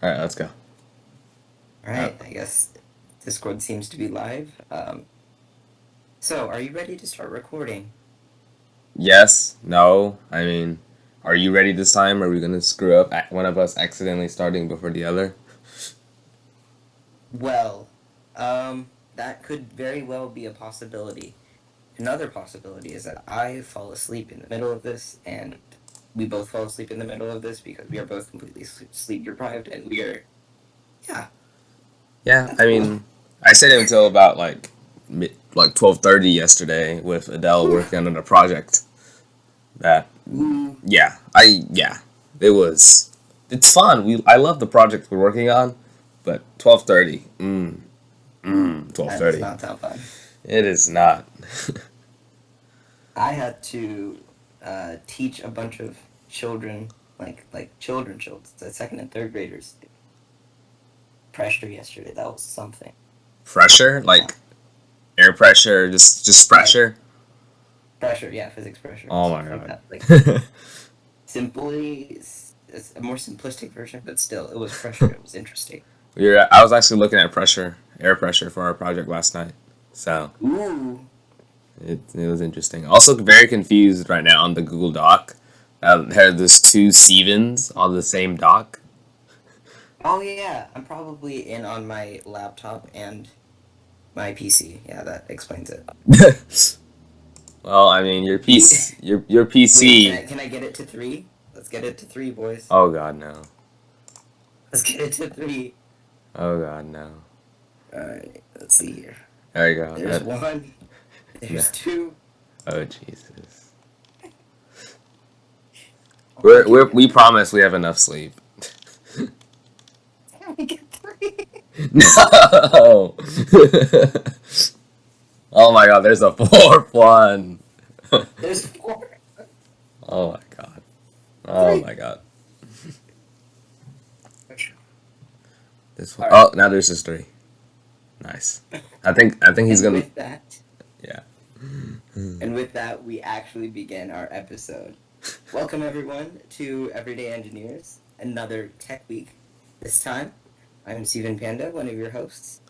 All right, let's go. All Uh, right, I guess Discord seems to be live. So are you ready to start recording? yes, no. I mean, are you ready this time? Are we gonna screw up one of us accidentally starting before the other? Well, that could very well be a possibility. Another possibility is that I fall asleep in the middle of this, and we both fall asleep in the middle of this because we are both completely sleep deprived, and yeah, Yeah, that's I cool. mean, I stayed until about like 12:30 yesterday with Adele Whew. working on a project. That Ooh, yeah, it was. It's fun. I love the project we're working on, but 12:30. that does 12:30. not sound fun. It is not. I had to teach a bunch of children, children, the second and third graders, pressure yesterday. That was something. Pressure, Yeah, like air pressure, just like pressure. pressure, yeah, physics pressure and Oh my stuff like god. that. Like simply, it's a more simplistic version, but still, it was pressure. It was interesting. I was actually looking at pressure, air pressure for our project last night. So Ooh, it was interesting. Also very confused right now on the Google Doc. There are those two Sivens on the same doc. oh yeah, I'm probably in on my laptop and my PC. Yeah, that explains it. Well, I mean You your wait? Can PC. I get it to three? Let's get it to three, boys. Oh god no. Let's get it to three. Oh god no. All right, let's see here. There you go. There's one. There's two. Oh Jesus. Oh, I can get We three. promise we have enough sleep. Can we get three? No. Oh my god, there's a fourth one. There's four. Oh my god. Oh Three. my god. This one. All right. Oh, now there's just three. Nice. I think he's And gonna. with that, Yeah. we actually begin our episode. Welcome everyone to Everyday Engineers, another tech week. This time, I'm Siven Panda, one of your hosts.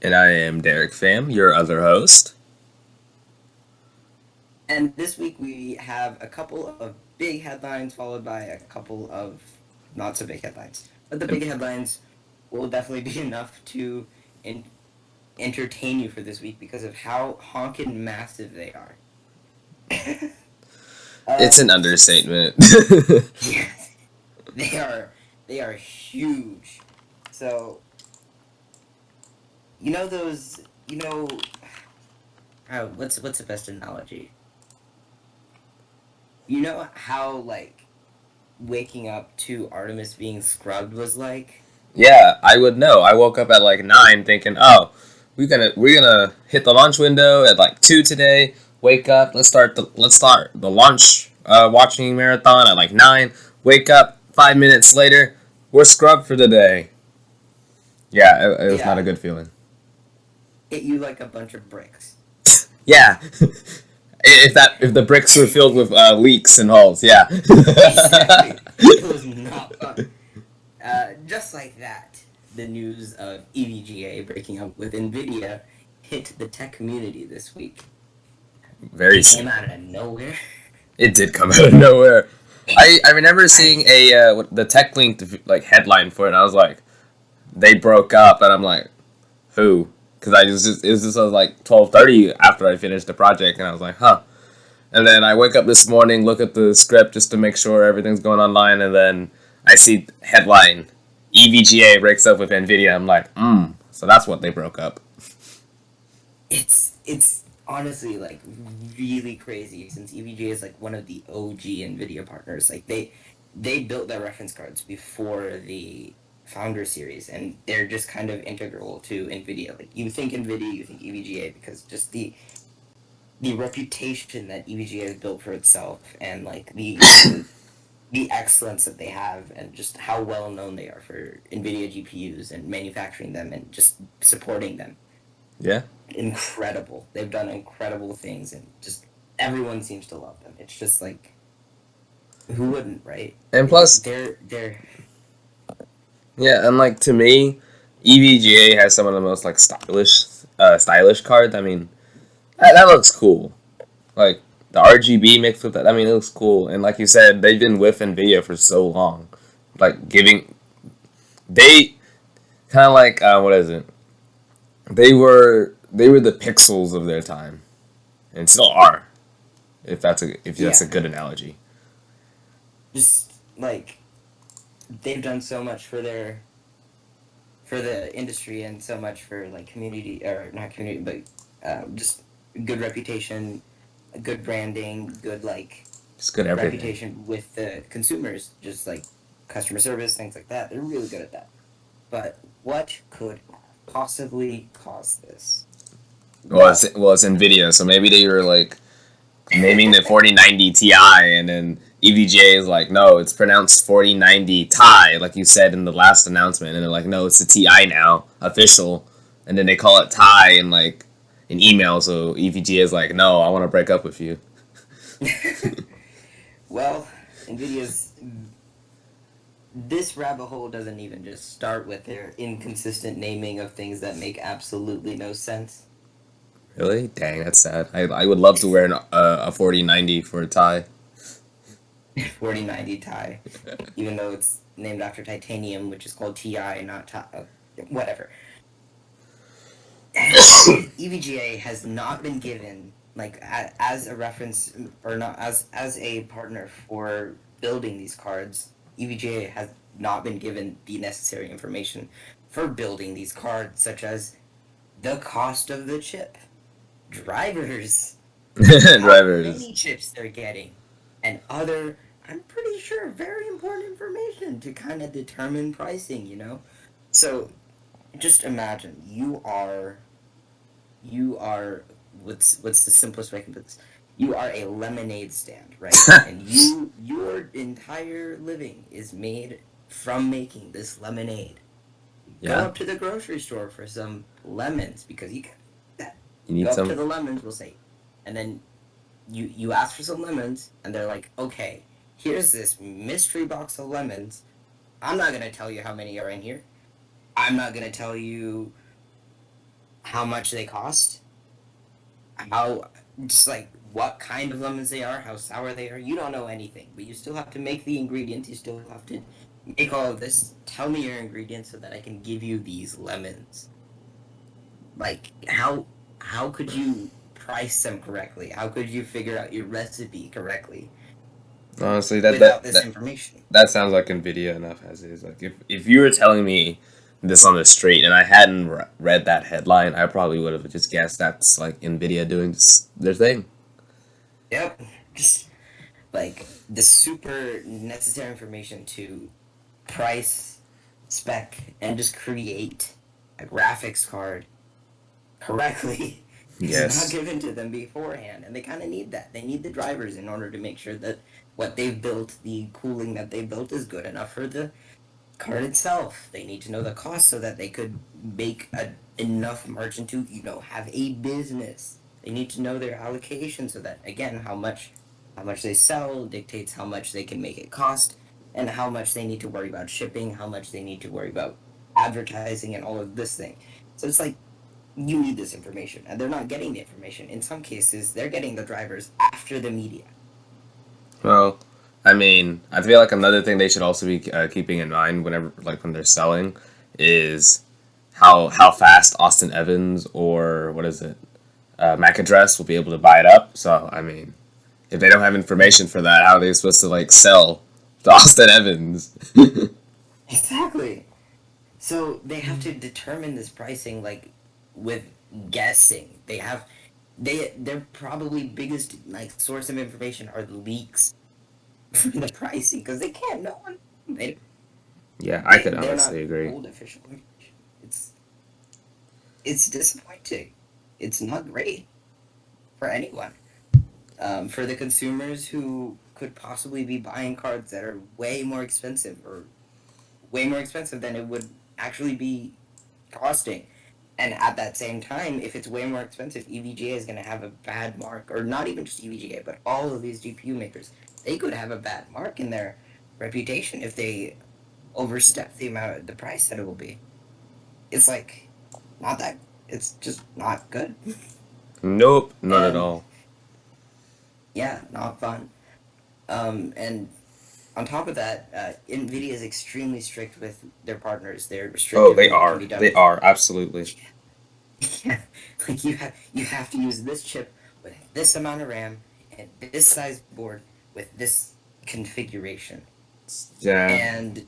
And I am Darick Pham, your other host. And this week we have a couple of big headlines followed by a couple of not so big headlines. But the big headlines will definitely be enough to en- entertain you for this week because of how honkin' massive they are. It's an So, understatement. yeah, they are they are huge. So you know those you know what's the best analogy? You know how like waking up to Artemis being scrubbed was like? Yeah, I would know. I woke up at like 9 thinking, "Oh, we're gonna hit the launch window at like 2 today. Wake up, let's start the launch watching marathon at like 9. Wake up 5 minutes later, we're scrubbed for the day." Yeah, it was not a Yeah, good feeling. hit you like a bunch of bricks. Yeah. If the bricks were filled with leaks and holes, yeah. Exactly. It was not fun. Just like that, the news of EVGA breaking up with Nvidia hit the tech community this week. Very It came soon. out of nowhere. It did come out of nowhere. I remember seeing a the tech linked like headline for it, and I was like, they broke up, and I'm like, who? Because it was just like 12:30 after I finished the project, and I was like, huh. And then I wake up this morning, look at the script just to make sure everything's going online, and then I see headline EVGA breaks up with Nvidia. I'm like, so that's what they broke up. It's honestly like really crazy since EVGA is like one of the OG Nvidia partners. Like they built their reference cards before the founder series and they're just kind of integral to Nvidia. Like you think Nvidia, you think EVGA because just the reputation that EVGA has built for itself and like the excellence that they have and just how well known they are for NVIDIA GPUs and manufacturing them and just supporting them. Yeah. Incredible. They've done incredible things and just everyone seems to love them. It's just like who wouldn't, right? And plus, They're Yeah, and like to me, EVGA has some of the most like stylish cards. I mean, that looks cool. Like the RGB mixed with that. I mean, it looks cool. And like you said, they've been with Nvidia for so long. Like giving they kind of like what is it? They were the pixels of their time, and still are. If that's a Yeah, good analogy. just like they've done so much for the industry and so much for like community or not community, but just good reputation, good branding, good like It's good everything. reputation with the consumers, just like customer service, things like that. They're really good at that. But what could possibly cause this? Well, Well, it's Nvidia, so maybe they were like naming the 4090 Ti, and then EVGA is like, no, it's pronounced 4090 Ti, like you said in the last announcement, and they're like, no, it's the Ti now, official, and then they call it Ti in like an email, so EVGA is like, no, I want to break up with you. well, Nvidia's this rabbit hole doesn't even just start with their inconsistent naming of things that make absolutely no sense. Really? Dang, that's sad. I would love to wear a 4090 for a tie. 4090 Ti, even though it's named after titanium, which is called Ti, not Ti. Whatever. EVGA has not been given like as a reference or not as a partner for building these cards. EVGA has not been given the necessary information for building these cards, such as the cost of the chip, drivers, how Drivers. many chips they're getting, and other, I'm pretty sure, very important information to kind of determine pricing, you know? So just imagine you are what's the simplest way I can put this? You are a lemonade stand, right? And your entire living is made from making this lemonade. Go Yeah, up to the grocery store for some lemons because you can that. you Go need up to some. the lemons, we'll say, and then you ask for some lemons, and they're like, okay, here's this mystery box of lemons. I'm not gonna tell you how many are in here. I'm not gonna tell you how much they cost, how just like what kind of lemons they are, how sour they are. You don't know anything, but you still have to make the ingredients. You still have to make all of this. Tell me your ingredients so that I can give you these lemons. Like how could you price them correctly? How could you figure out your recipe correctly Honestly, without this information? that sounds like Nvidia enough as is. Like if you were telling me this on the street and I hadn't read that headline, I probably would have just guessed that's like Nvidia doing their thing. Yep. Just like the super necessary information to price, spec, and just create a graphics card correctly is not Yes. given to them beforehand. And they kind of need that. They need the drivers in order to make sure that what they've built, the cooling that they built, is good enough for the card itself. They need to know the cost so that they could make enough margin to, have a business. They need to know their allocation so that again, how much they sell dictates how much they can make it cost, and how much they need to worry about shipping, how much they need to worry about advertising, and all of this thing. So it's like you need this information, and they're not getting the information. In some cases, they're getting the drivers after the media. Well, I mean, I feel like another thing they should also be keeping in mind whenever, like, when they're selling, is how fast Austin Evans or what is it, Mac Address will be able to buy it up. So, I mean, if they don't have information for that, how are they supposed to like sell to Austin Evans? Exactly. So they have to determine this pricing like with guessing. Their probably biggest like source of information are the leaks for the pricing because they can't know. They, Yeah, I they could they're not honestly agree. told official information. It's disappointing. It's not great for anyone. For the consumers who could possibly be buying cards that are way more expensive or way more expensive than it would actually be costing. And at that same time, if it's way more expensive, EVGA is going to have a bad mark, or not even just EVGA, but all of these GPU makers. They could have a bad mark in their reputation if they overstep the price that it will be. It's like not that. It's just not good, Nope, not at and all. yeah, not fun. And on top of that, Nvidia is extremely strict with their partners. They're Oh, restrictive they in what can are. be done They with it. are absolutely. Yeah, like you have to use this chip with this amount of RAM and this size board with this configuration, Yeah, and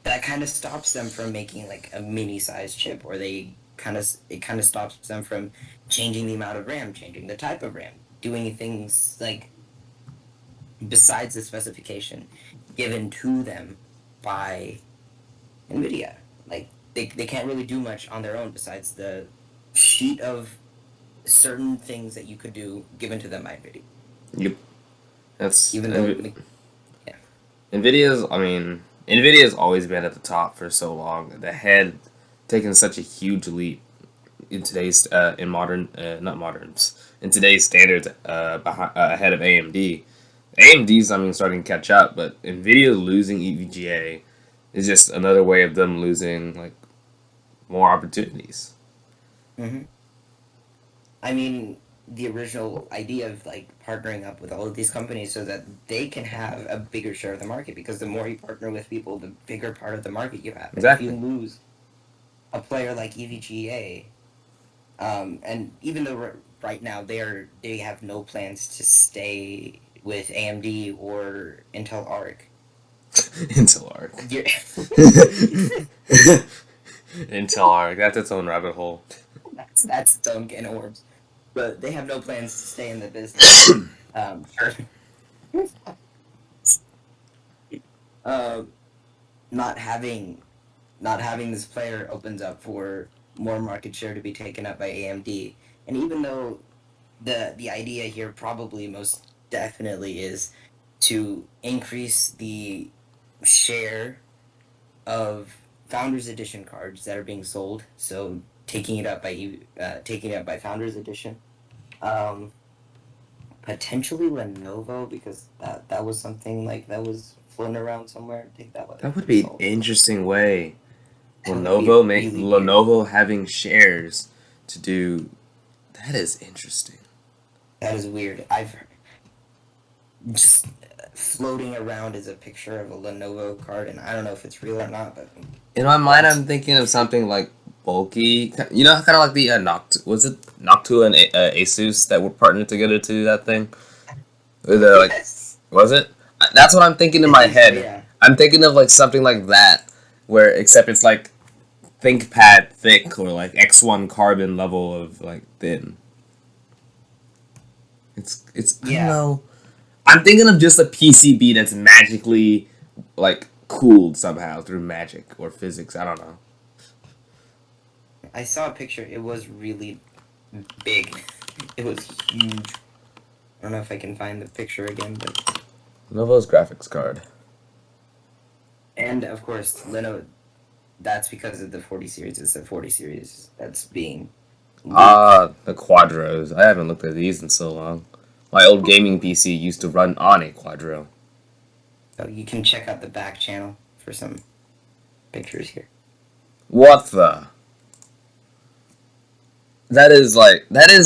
that kind of stops them from making like a mini size chip, or it kind of stops them from changing the amount of RAM, changing the type of RAM, doing things like besides the specification given to them by Nvidia. Like they can't really do much on their own besides the sheet of certain things that you could do given to them by Nvidia. yep. That's Even though, like, yeah, Nvidia's. I mean, Nvidia's always been at the top for so long. The head taken such a huge leap in today's in modern not moderns in today's standards ahead of AMD. AMD's I mean starting to catch up, but Nvidia losing EVGA is just another way of them losing like more opportunities. hmm I mean, the original idea of like partnering up with all of these companies so that they can have a bigger share of the market, because the more you partner with people, the bigger part of the market you have. And if you Exactly. lose a player like EVGA, and even though right now they have no plans to stay with AMD or Intel Arc, Intel Arc. you're Intel Arc. That's its own rabbit hole. that's its own can of worms. But they have no plans to stay in the business. Sure. Um, not having not having this player opens up for more market share to be taken up by AMD. And even though the idea here probably most definitely is to increase the share of Founders Edition cards that are being sold, so taking it up by Founders Edition. Um, Potentially Lenovo, because that was something like that was floating around somewhere. I think that would That would be be an sold. interesting way. That would be really weird. Lenovo having shares to do that is interesting. That is weird. I've just floating around is a picture of a Lenovo card, and I don't know if it's real or not, but In my mind, what? I'm thinking of something like bulky. You know, kind of like the was it Noctua and Asus that were partnered together to do that thing? With like, Yes, was it? That's what I'm thinking in I my think so. head. Yeah. I'm thinking of like something like that, where except it's like ThinkPad thick or like X1 carbon level of like thin. It's I don't Yeah, know. I'm thinking of just a PCB that's magically like cooled somehow through magic or physics. I don't know. I saw a picture. It was really big. It was huge. I don't know if I can find the picture again, but Lenovo's graphics card. and of course Lenovo. That's because of the 40 series. It's the 40 series that's being leaked. Ah, the Quadros. I haven't looked at these in so long. My old gaming PC used to run on a Quadro. So you can check out the back channel for some pictures here. What the? That is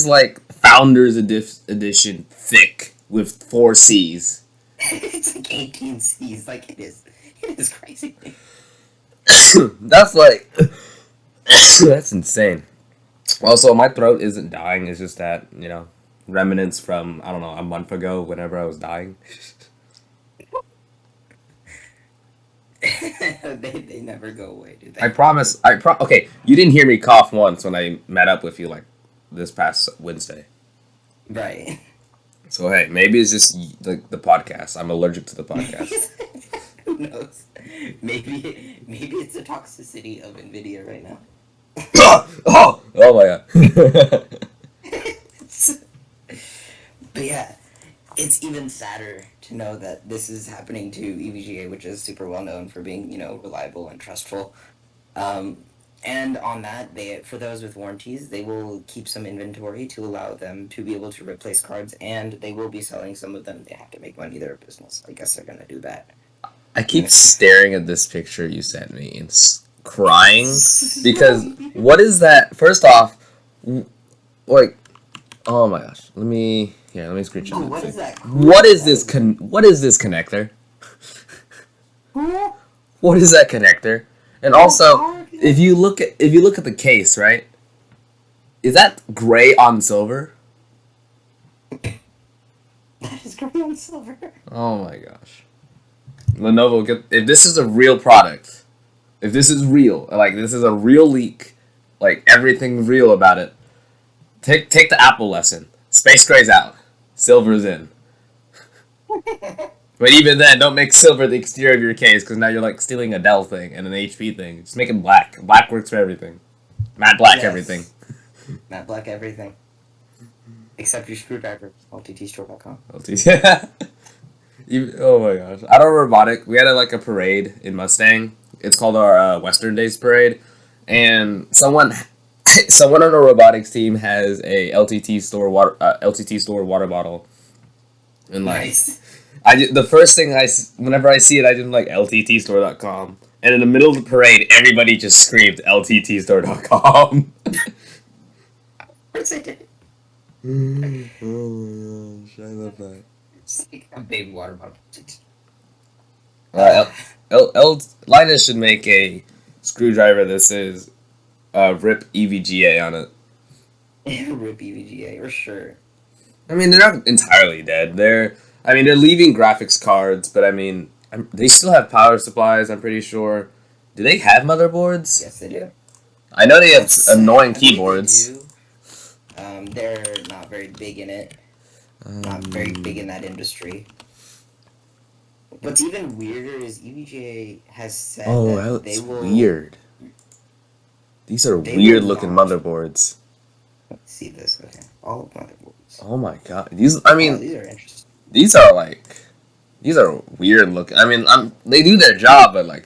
like Founders Edition thick with 4 C's. It's like 18 C's. Like it is. It is crazy. That's like that's insane. Also, my throat isn't dying. It's just that remnants from I don't know a month ago whenever I was dying. They never go away, do I they? promise. Okay. You didn't hear me cough once when I met up with you like this past Wednesday. Right. So hey, maybe it's just the podcast. I'm allergic to the podcast. Who knows? Maybe it's the toxicity of Nvidia right now. Oh my god. But yeah, it's even sadder to know that this is happening to EVGA, which is super well known for being, reliable and trustful. Um, and on that, they for those with warranties, they will keep some inventory to allow them to be able to replace cards, and they will be selling some of them. They have to make money; they're a business. I guess they're gonna do that. I keep staring at this picture you sent me and crying because what is that? First off, like, oh my gosh, let me screenshot Oh, this what thing. is that? What is this what is this connector? What is that connector? And also, if you look at the case, right? Is that gray on silver? That is gray on silver. Oh my gosh. Lenovo, if this is a real product, if this is real, like this is a real leak, like everything's real about it, take the Apple lesson. Space gray's out, silver's in. But even then, don't make silver the exterior of your case because now you're like stealing a Dell thing and an HP thing. Just make it black. Black works for everything. Matte black everything. Matte black everything. Except your screwdriver. LTTstore.com. Oh my gosh. At our robotic, we had a parade in Mustang. It's called our Western Days Parade. And someone on our robotics team has a LTT store water bottle. And Nice. the first thing whenever I see it, I just like LTTstore.com. And in the middle of the parade, everybody just screamed LTTstore.com. Of course I did. Oh my gosh, I love that. It's like a big water bottle. Linus should make a screwdriver that says RIP EVGA on it. RIP EVGA, for sure. I mean, they're not entirely dead. They're leaving graphics cards, but they still have power supplies, I'm pretty sure. Do they have motherboards? Yes, they do. I know they have annoying keyboards. They do. They're not very big in it. Not very big in that industry. What's even weirder is EVGA has said that they will... weird. These are weird-looking motherboards. Let's see this. Okay, all motherboards. Oh my god, these are interesting. These are weird looking. They do their job, but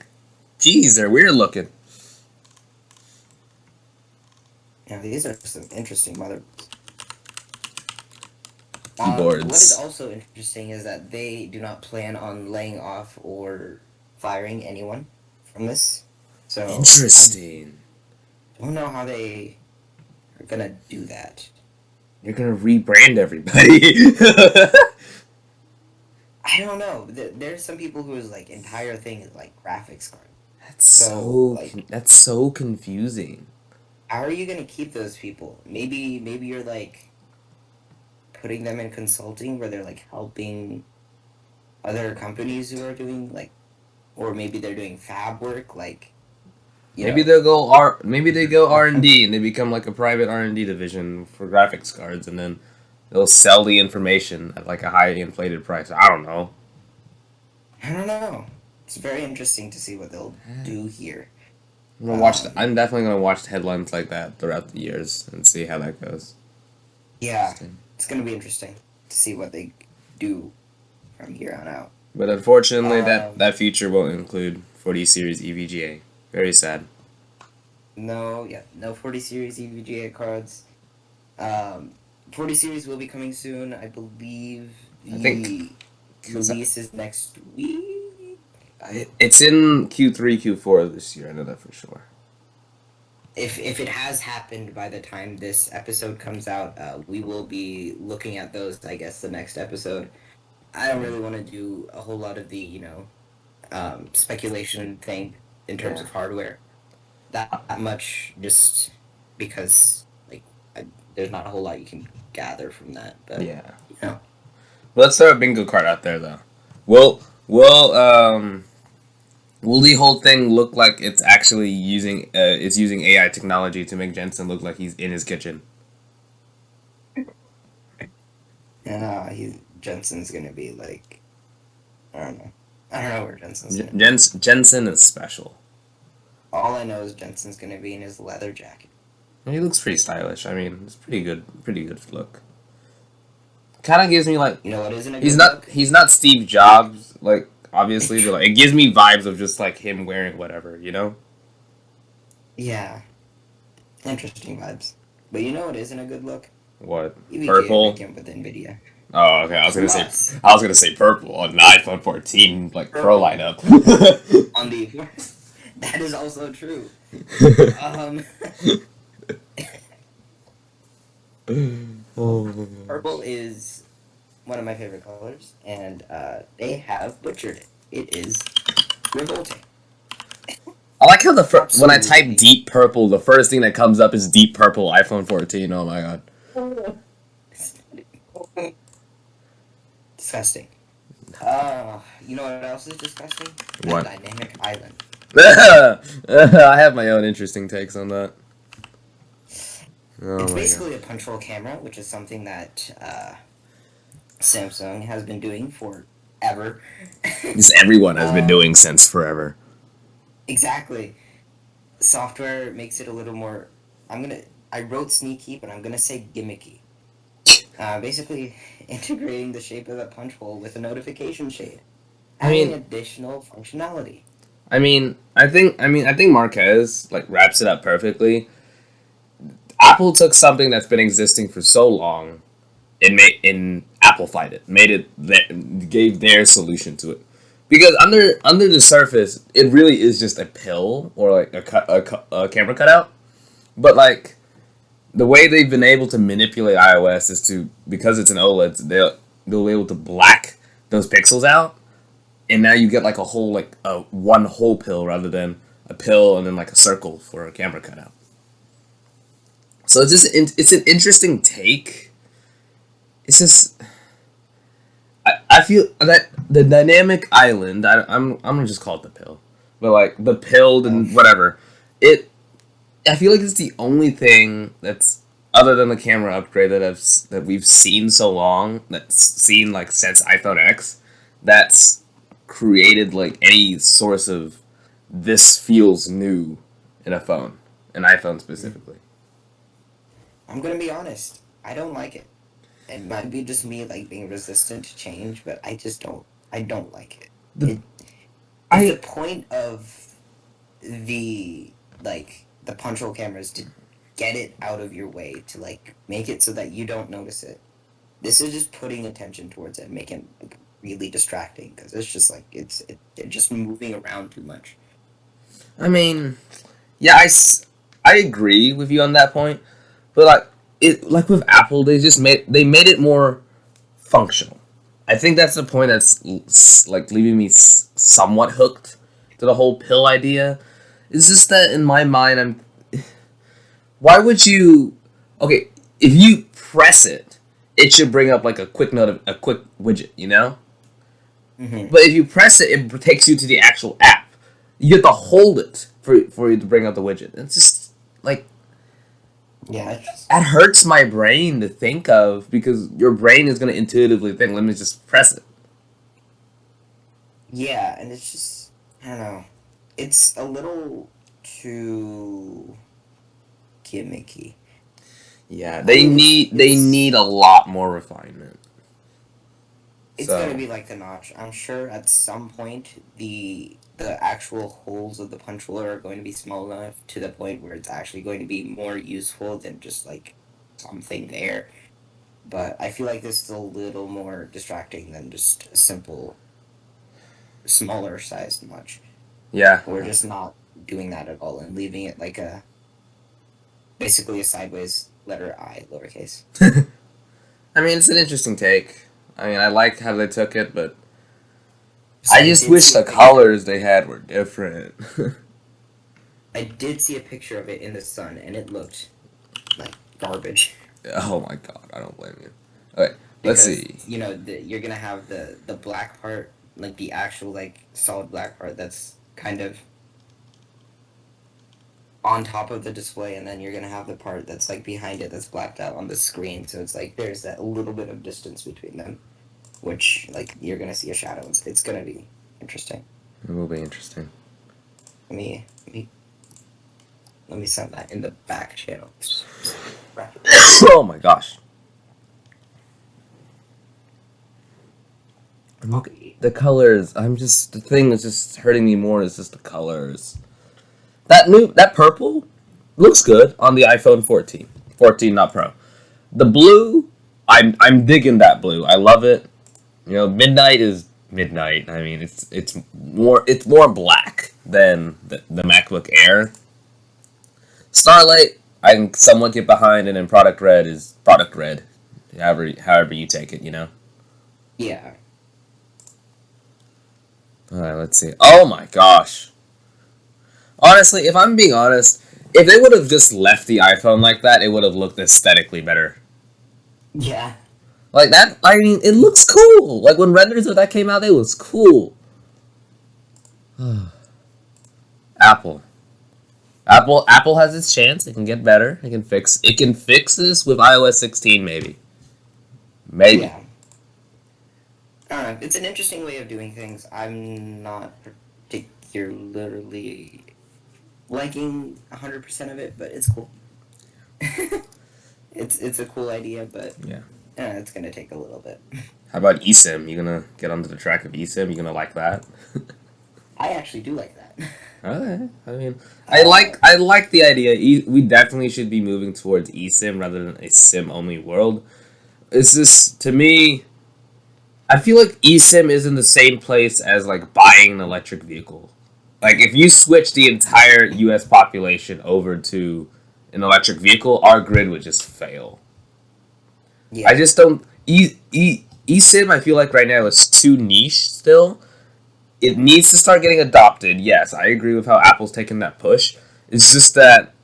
geez, they're weird looking. Yeah, these are some interesting motherboards. Keyboards. What is also interesting is that they do not plan on laying off or firing anyone from this. So interesting. I don't know how they are gonna do that. They're gonna rebrand everybody. I don't know. There's some people whose entire thing is graphics card. That's so confusing. How are you gonna keep those people? Maybe you're putting them in consulting where they're helping other companies who are doing or maybe they're doing fab work Maybe they go R&D and they become a private R&D division for graphics cards, and then they'll sell the information at a high inflated price. I don't know. It's very interesting to see what they'll do here. I'm definitely gonna watch the headlines like that throughout the years and see how that goes. Yeah, it's gonna be interesting to see what they do from here on out. But unfortunately, that feature won't include 40 series EVGA. Very sad. No 40 series EVGA cards. 40 series will be coming soon. I believe the release is next week. It's in Q3, Q4 this year. I know that for sure. If it has happened by the time this episode comes out, we will be looking at those, I guess, the next episode. I don't really want to do a whole lot of the, speculation thing in terms of hardware. That much, just because, there's not a whole lot you can gather from that. But, yeah. Well, let's throw a bingo card out there, though. Will the whole thing look like it's actually using AI technology to make Jensen look like he's in his kitchen? Jensen's gonna be I don't know. I don't know where Jensen's gonna be. Jensen is special. All I know is Jensen's gonna be in his leather jacket. He looks pretty stylish. It's pretty good look. Kind of gives me what isn't a good look? He's not Steve Jobs, obviously, but it gives me vibes of just him wearing whatever, Yeah. Interesting vibes. But what isn't a good look? What? EVGA Purple? with Nvidia. Oh, okay. For us, I was gonna say purple on the iPhone 14 like Pro purple lineup. on the that is also true. Um, Oh. Purple is one of my favorite colors, and they have butchered it. It is revolting. I like how when I type Absolutely. deep purple, the first thing that comes up is deep purple iPhone 14. Oh my god. Disgusting. You know what else is disgusting? The What? dynamic island. I have my own interesting takes on that. Oh It's my god. basically a punch hole camera, which is something that Samsung has been doing forever. This everyone has been um, doing since forever. exactly. Software makes it a little more. I wrote sneaky, but I'm gonna say gimmicky. Basically, integrating the shape of a punch hole with a notification shade, I adding mean, additional functionality. I think Marquez like wraps it up perfectly. Apple took something that's been existing for so long and amplified it, gave their solution to it. Because under the surface, it really is just a pill or like a camera cutout. But like the way they've been able to manipulate iOS is to, because it's an OLED, they'll be able to black those pixels out, and now you get like a whole like a one whole pill rather than a pill and then like a circle for a camera cutout. So it's an interesting take. It's just I feel that the dynamic island. I'm gonna just call it the pill, but like the pill Uh, and whatever. It I feel like it's the only thing that's other than the camera upgrade that we've seen so long, that's seen like since iPhone X, that's created like any source of this feels new in a phone, an iPhone specifically. I'm gonna be honest. I don't like it. It might be just me like being resistant to change, but I just don't. I don't like it. The It if the I point of the the punch hole cameras to get it out of your way to like make it so that you don't notice it. This is just putting attention towards it, making it like, really distracting because it's just like they're just moving around too much. I mean, yeah, I agree with you on that point, but like with Apple, they made it more functional. I think that's the point that's like leaving me somewhat hooked to the whole pill idea. It's just that in my mind, why would you? Okay, if you press it, it should bring up like a quick widget, you know. Mm-hmm. But if you press it, it takes you to the actual app. You have to hold it for you to bring up the widget. It's just like Yeah, it's just, that hurts my brain to think of because your brain is gonna intuitively think, let me just press it. yeah, and it's just I don't know. It's a little too gimmicky. Yeah, I mean, they need a lot more refinement. it's gonna So be like the notch. I'm sure at some point the actual holes of the punch hole are going to be small enough to the point where it's actually going to be more useful than just like something there. But I feel like this is a little more distracting than just a simple smaller sized notch. yeah, We're just not doing that at all and leaving it like a basically a sideways letter I lowercase. I mean it's an interesting take. I mean I like how they took it, but So I I just did wish see a the picture. colors they had were different. I did see a picture of it in the sun, and it looked like garbage. Oh my god, I don't blame you. Okay, let's Because see. you're gonna have the black part, like the actual like solid black part that's kind of on top of the display, and then you're gonna have the part that's like behind it that's blacked out on the screen. So it's like there's that little bit of distance between them, which like you're gonna see a shadow. It's gonna be interesting. It will be interesting. Let me send that in the back channel. Oh my gosh. And look, the colors. The thing that's just hurting me more is just the colors. That purple looks good on the iPhone 14. 14 not Pro. The blue I'm digging that blue. I love it. You know, midnight is midnight. I mean, it's more black than the MacBook Air. Starlight, I can somewhat get behind, and then product red is product red. However you take it, you know. Yeah. All right, let's see. Oh my gosh. Honestly, if I'm being honest, if they would have just left the iPhone like that, it would have looked aesthetically better. Yeah. Like that, I mean, it looks cool. Like when renders of that came out, it was cool. Apple. Apple has its chance. It can get better. It can fix this with iOS 16 maybe. Maybe. Yeah. I don't know. It's an interesting way of doing things. I'm not particularly liking 100% of it, but it's cool. It's a cool idea, but Yeah. it's gonna take a little bit. How about eSIM? You gonna get onto the track of eSIM? You gonna like that? I actually do like that. Okay. I mean, I like the idea. We definitely should be moving towards eSIM rather than a SIM only world. It's just, to me, I feel like eSIM is in the same place as like buying an electric vehicle. Like if you switch the entire U.S. population over to an electric vehicle, our grid would just fail. Yeah. I just don't eSIM. I feel like right now is too niche still. It needs to start getting adopted. Yes, I agree with how Apple's taking that push. It's just that,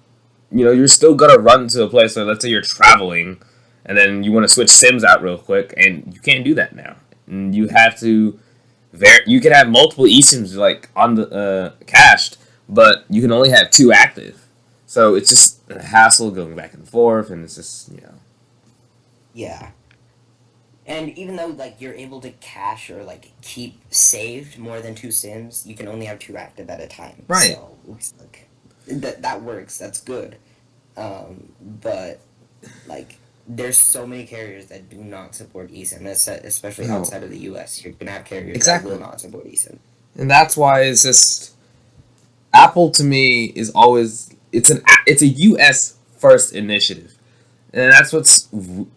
you know, you're still gonna run to a place where, let's say you're traveling, and then you want to switch SIMs out real quick, and you can't do that now. And you have to, you can have multiple eSIMs like on the cached, but you can only have two active. So it's just a hassle going back and forth, and it's just, you know. Yeah. And even though like you're able to cache or like keep saved more than two SIMs, you can only have two active at a time. Right. So it's like that works. That's good. But like there's so many carriers that do not support eSIM, especially No. outside of the U.S. You're gonna have carriers Exactly. that will not support eSIM. And that's why it's just Apple to me is always it's a US first initiative. And that's what's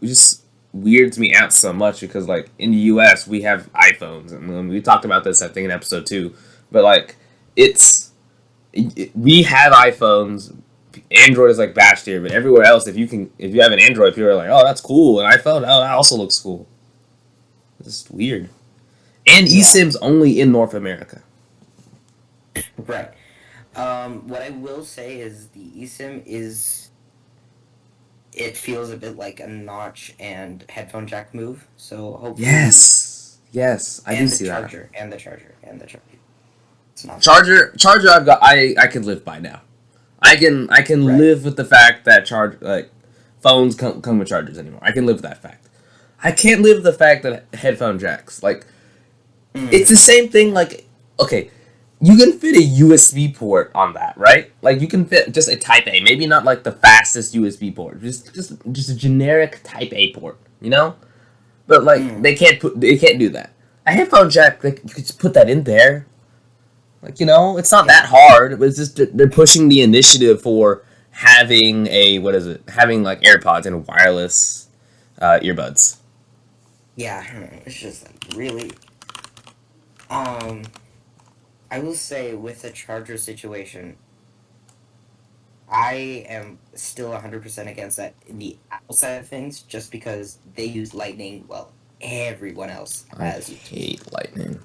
just weirds me out so much because like in the US we have iPhones and we talked about this I think in episode 2, but like we have iPhones. Android is like bashed here, but everywhere else if you have an Android, people are like, oh, that's cool. An iPhone, oh, that also looks cool. It's just weird. And eSIM's only in North America. Right. What I will say is the eSIM it feels a bit like a notch and headphone jack move. So hopefully. Yes, I do see that. And the charger. It's not Charger. I've got. I can live by now. I can Right. live with the fact that phones come with chargers anymore. I can live with that fact. I can't live with the fact that headphone jacks it's the same thing. Like, okay, you can fit a USB port on that, right? Like you can fit just a Type A, maybe not like the fastest USB port, just a generic Type A port, you know? But like they can't do that. A headphone jack, like you could just put that in there. Like, you know, it's not that hard. It's just they're pushing the initiative for having having like AirPods and wireless earbuds. Yeah, I don't know. It's just like really. I will say with the charger situation, I am still 100% against that in the Apple side of things, just because they use Lightning. Well, everyone else has. I hate Lightning.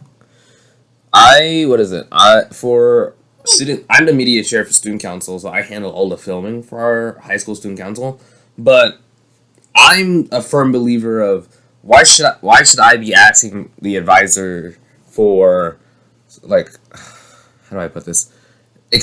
For student, I'm the media chair for student council, so I handle all the filming for our high school student council. But I'm a firm believer of why should I be asking the advisor for like how do I put this an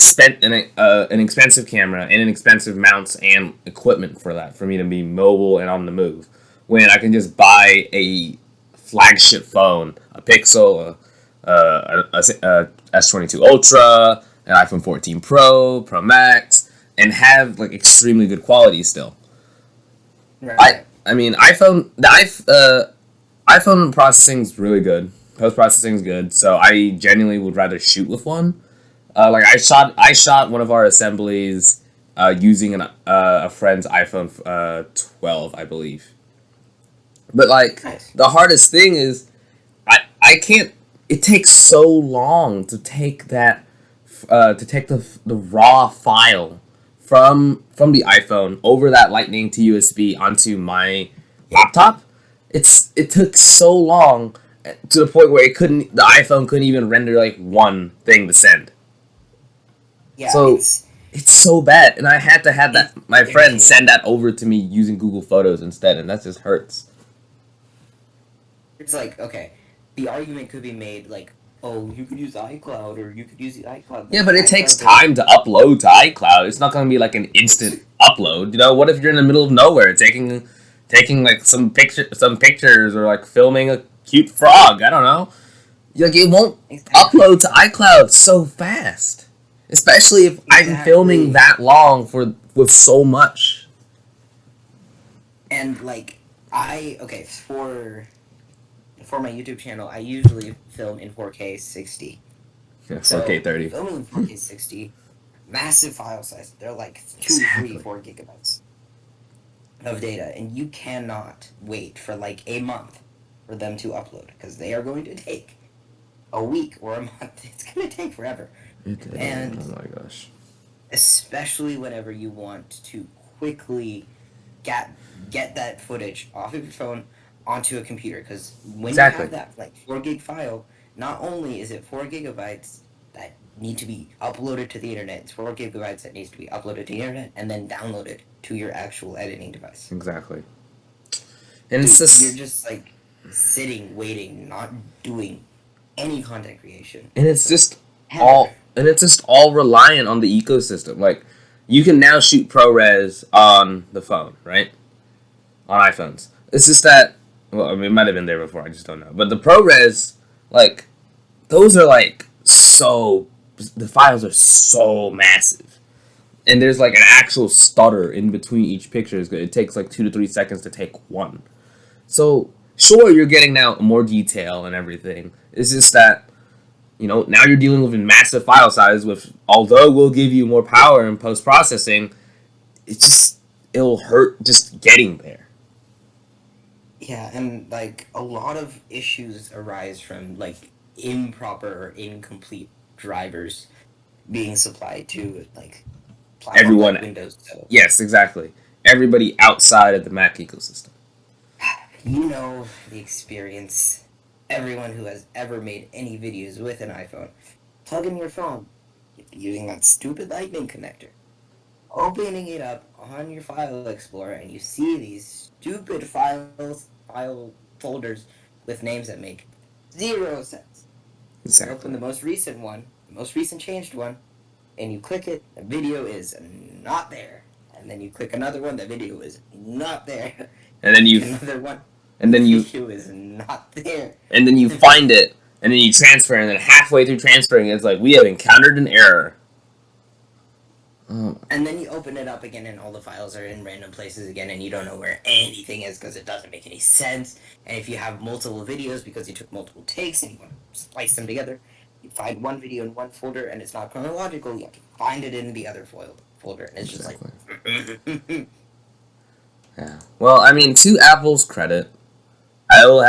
expensive camera and an expensive mounts and equipment for me to be mobile and on the move when I can just buy a flagship phone, a Pixel, a S22 Ultra, an iPhone 14 Pro Max, and have like extremely good quality still. Right. I mean iPhone processing is really good. Post processing is good, so I genuinely would rather shoot with one. Like I shot one of our assemblies using a friend's iPhone 12, I believe. But like Nice. the hardest thing is I can't. It takes so long to take that to take the raw file from the iPhone over that Lightning to USB onto my laptop. It took so long to the point where the iPhone couldn't even render like one thing to send. Yeah, So it's so bad, and I had to have that my friend irritating. send that over to me using Google Photos instead, and that just hurts. It's like, okay, the argument could be made like, oh, you could use iCloud or you could use the iCloud. Yeah, but it takes iCloud time to upload to iCloud. It's not going to be like an instant upload. You know, what if you're in the middle of nowhere taking like some pictures or like filming a cute frog? I don't know. Like it won't Exactly. upload to iCloud so fast. Especially if I'm filming that long with so much. And like okay, for my YouTube channel, I usually film in 4K 60. Yeah, So 4K 30. filming in 4K 60, massive file size. They're like 2, Exactly. 3, 4 gigabytes of data, and you cannot wait for like a month for them to upload because they are going to take a week or a month. It's going to take forever. And oh my gosh. especially whenever you want to quickly get that footage off of your phone onto a computer, because when you have that like 4 gig file, not only is it 4 gigabytes that need to be uploaded to the internet, it's 4 gigabytes that needs to be uploaded to the internet and then downloaded to your actual editing device. Exactly. And it's just you're just like sitting, waiting, not doing any content creation. And it's just all reliant on the ecosystem. Like you can now shoot ProRes on the phone, right? On iPhones. It's just that well, I mean, it might have been there before. I just don't know. But the ProRes, like, those are like so. The files are so massive, and there's like an actual stutter in between each picture. It takes like 2 to 3 seconds to take one. So sure, you're getting now more detail and everything. It's just that now you're dealing with a massive file size. With although we'll give you more power in post processing, it'll hurt just getting there. Yeah, and like a lot of issues arise from like improper or incomplete drivers being supplied to like Everyone. like Windows. So Yes, exactly. Everybody outside of the Mac ecosystem. you know the experience. Everyone who has ever made any videos with an iPhone, plug in your phone using that stupid Lightning connector, opening it up on your file explorer, and you see these stupid file folders with names that make 0 sense. Exactly. You open the most recent one, the most recent changed one, and you click it, the video is not there. And then you click another one, the video is not there. And then you another one, and then the you video is not there. And then you find it, and then you transfer, and then halfway through transferring, it's like we have encountered an error. And then you open it up again, and all the files are in random places again, and you don't know where anything is because it doesn't make any sense. And if you have multiple videos because you took multiple takes and you want to splice them together, you find one video in one folder and it's not chronological. You have to find it in the other folder, and it's just like. Yeah. Well, I mean, to Apple's credit, I will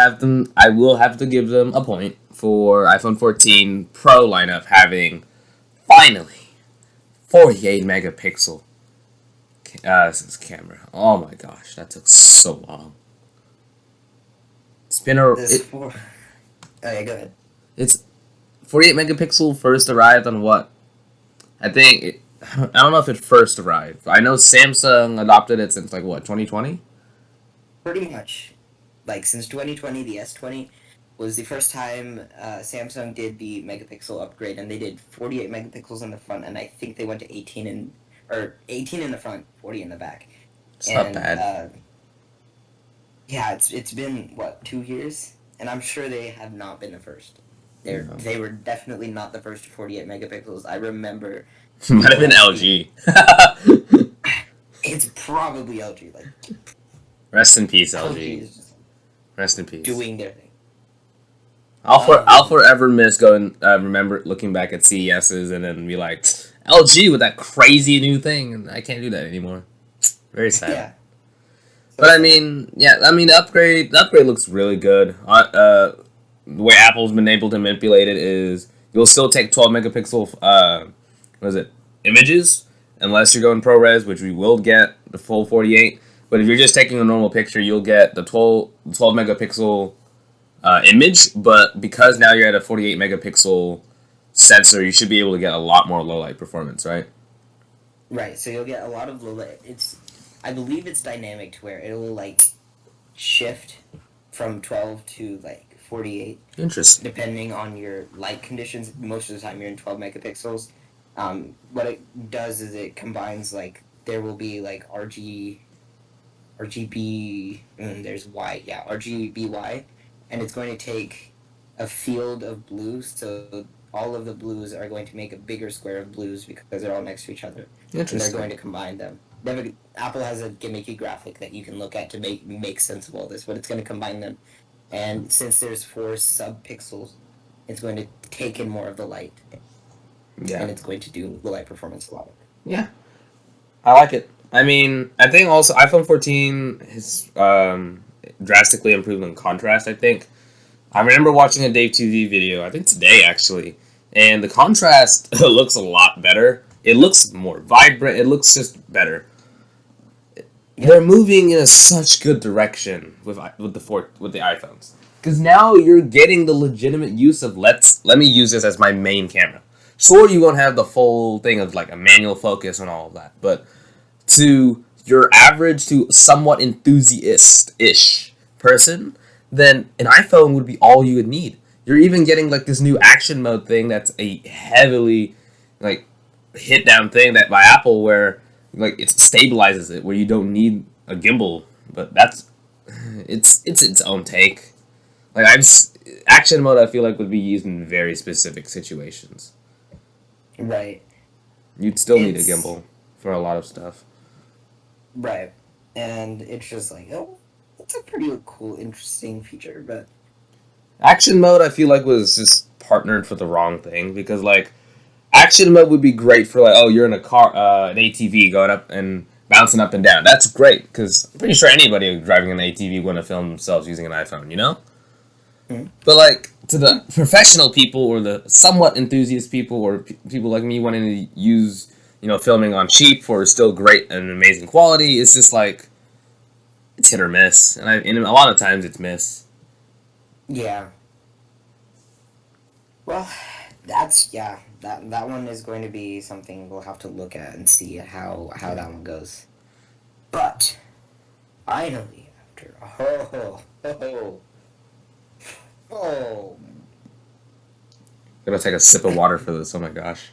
have to give them a point for iPhone 14 Pro lineup having finally 48 megapixel camera. Oh my gosh, that took so long. It's been Oh yeah, go ahead. It's 48 megapixel first arrived on what? I don't know if it first arrived. I know Samsung adopted it since like what, 2020? Pretty much, like since 2020, the S20 was the first time Samsung did the megapixel upgrade, and they did 48 megapixels in the front, and I think they went to 18 in the front, 40 in the back. It's not bad. Yeah, it's been what, 2 years, and I'm sure they have not been the first. They were definitely not the first 48 megapixels. I remember. Might have been LG. It's probably LG. Like, rest in peace, LG. Rest in peace. Doing their thing. I'll forever miss going. Remember looking back at CESs and then be like, LG with that crazy new thing, and I can't do that anymore. Very sad. Yeah. But I mean, yeah, I mean the upgrade looks really good. The way Apple's been able to manipulate it is you'll still take 12 megapixel what is it, images, unless you're going ProRes, which we will get the full 48. But if you're just taking a normal picture, you'll get the 12 megapixel image. But because now you're at a 48 megapixel sensor, you should be able to get a lot more low light performance, right? Right, so you'll get a lot of I believe it's dynamic to where it'll like shift from 12 to like 48 Interesting. depending on your light conditions. Most of the time you're in 12 megapixels. What it does is it combines like there will be like RGB, there's Y, yeah, RGBY, and it's going to take a field of blues, so all of the blues are going to make a bigger square of blues because they're all next to each other. And they're going to combine them. Apple has a gimmicky graphic that you can look at to make sense of all this, but it's going to combine them. And since there's 4 sub-pixels, it's going to take in more of the light. Yeah. And it's going to do the light performance a lot. Yeah. I like it. I mean, I think also iPhone 14 has drastically improved in contrast, I think. I remember watching a Dave TV video, I think today actually, and the contrast looks a lot better. It looks more vibrant. It looks just better. Yeah. They're moving in such good direction with the iPhones, because now you're getting the legitimate use of let me use this as my main camera. Sure, you won't have the full thing of like a manual focus and all of that, but to your average to somewhat enthusiast-ish person, then an iPhone would be all you would need. You're even getting like this new action mode thing that's a heavily like hit down thing that by Apple where like it stabilizes it where you don't need a gimbal, but it's its own take. Like action mode I feel like would be used in very specific situations. Right. You'd still need a gimbal for a lot of stuff. Right. And it's just like, oh, it's a pretty cool, interesting feature, but action mode I feel like was just partnered for the wrong thing, because like action mode would be great for like, oh, you're in a car, an ATV going up and bouncing up and down. That's great, because I'm pretty sure anybody driving an ATV want to film themselves using an iPhone, you know? Mm-hmm. But like to the professional people or the somewhat enthusiast people or people like me wanting to use, filming on cheap for still great and amazing quality, it's just like it's hit or miss, and a lot of times it's miss. Yeah. Well, that one is going to be something we'll have to look at and see how that one goes. But finally, after Gotta take a sip of water for this. Oh my gosh.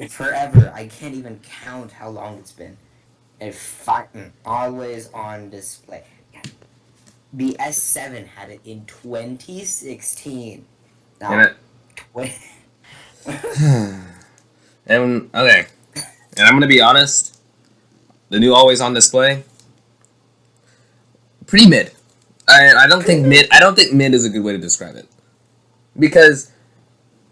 Forever. I can't even count how long it's been. Always on display. The S7 had it in 2016. Now, and okay, and I'm gonna be honest. The new always on display, pretty mid. I don't think mid is a good way to describe it, because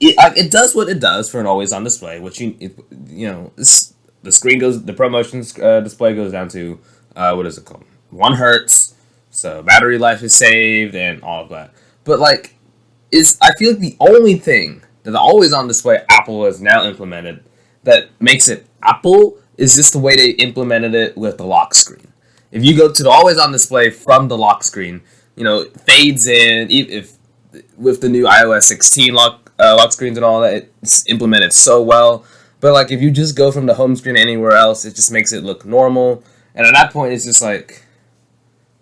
it does what it does for an always on display, which the screen goes, the ProMotion display goes down to what is it called, 1 hertz, so battery life is saved and all of that. But like, I feel like the only thing that the always on display Apple has now implemented that makes it Apple is just the way they implemented it with the lock screen. If you go to the always on display from the lock screen, it fades in. If with the new iOS 16 lock screens and all that, it's implemented so well. But like, if you just go from the home screen anywhere else, it just makes it look normal. And at that point, it's just like,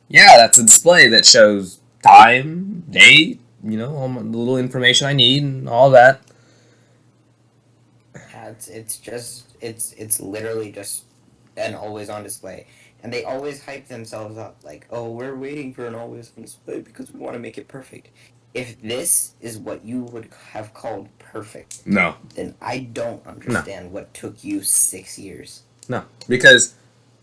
yeah, that's a display that shows time, date, all the little information I need and all that. Yeah, it's literally just an always on display. And they always hype themselves up like, oh, we're waiting for an always on display because we want to make it perfect. If this is what you would have called perfect, no, then I don't understand what took you 6 years. No, because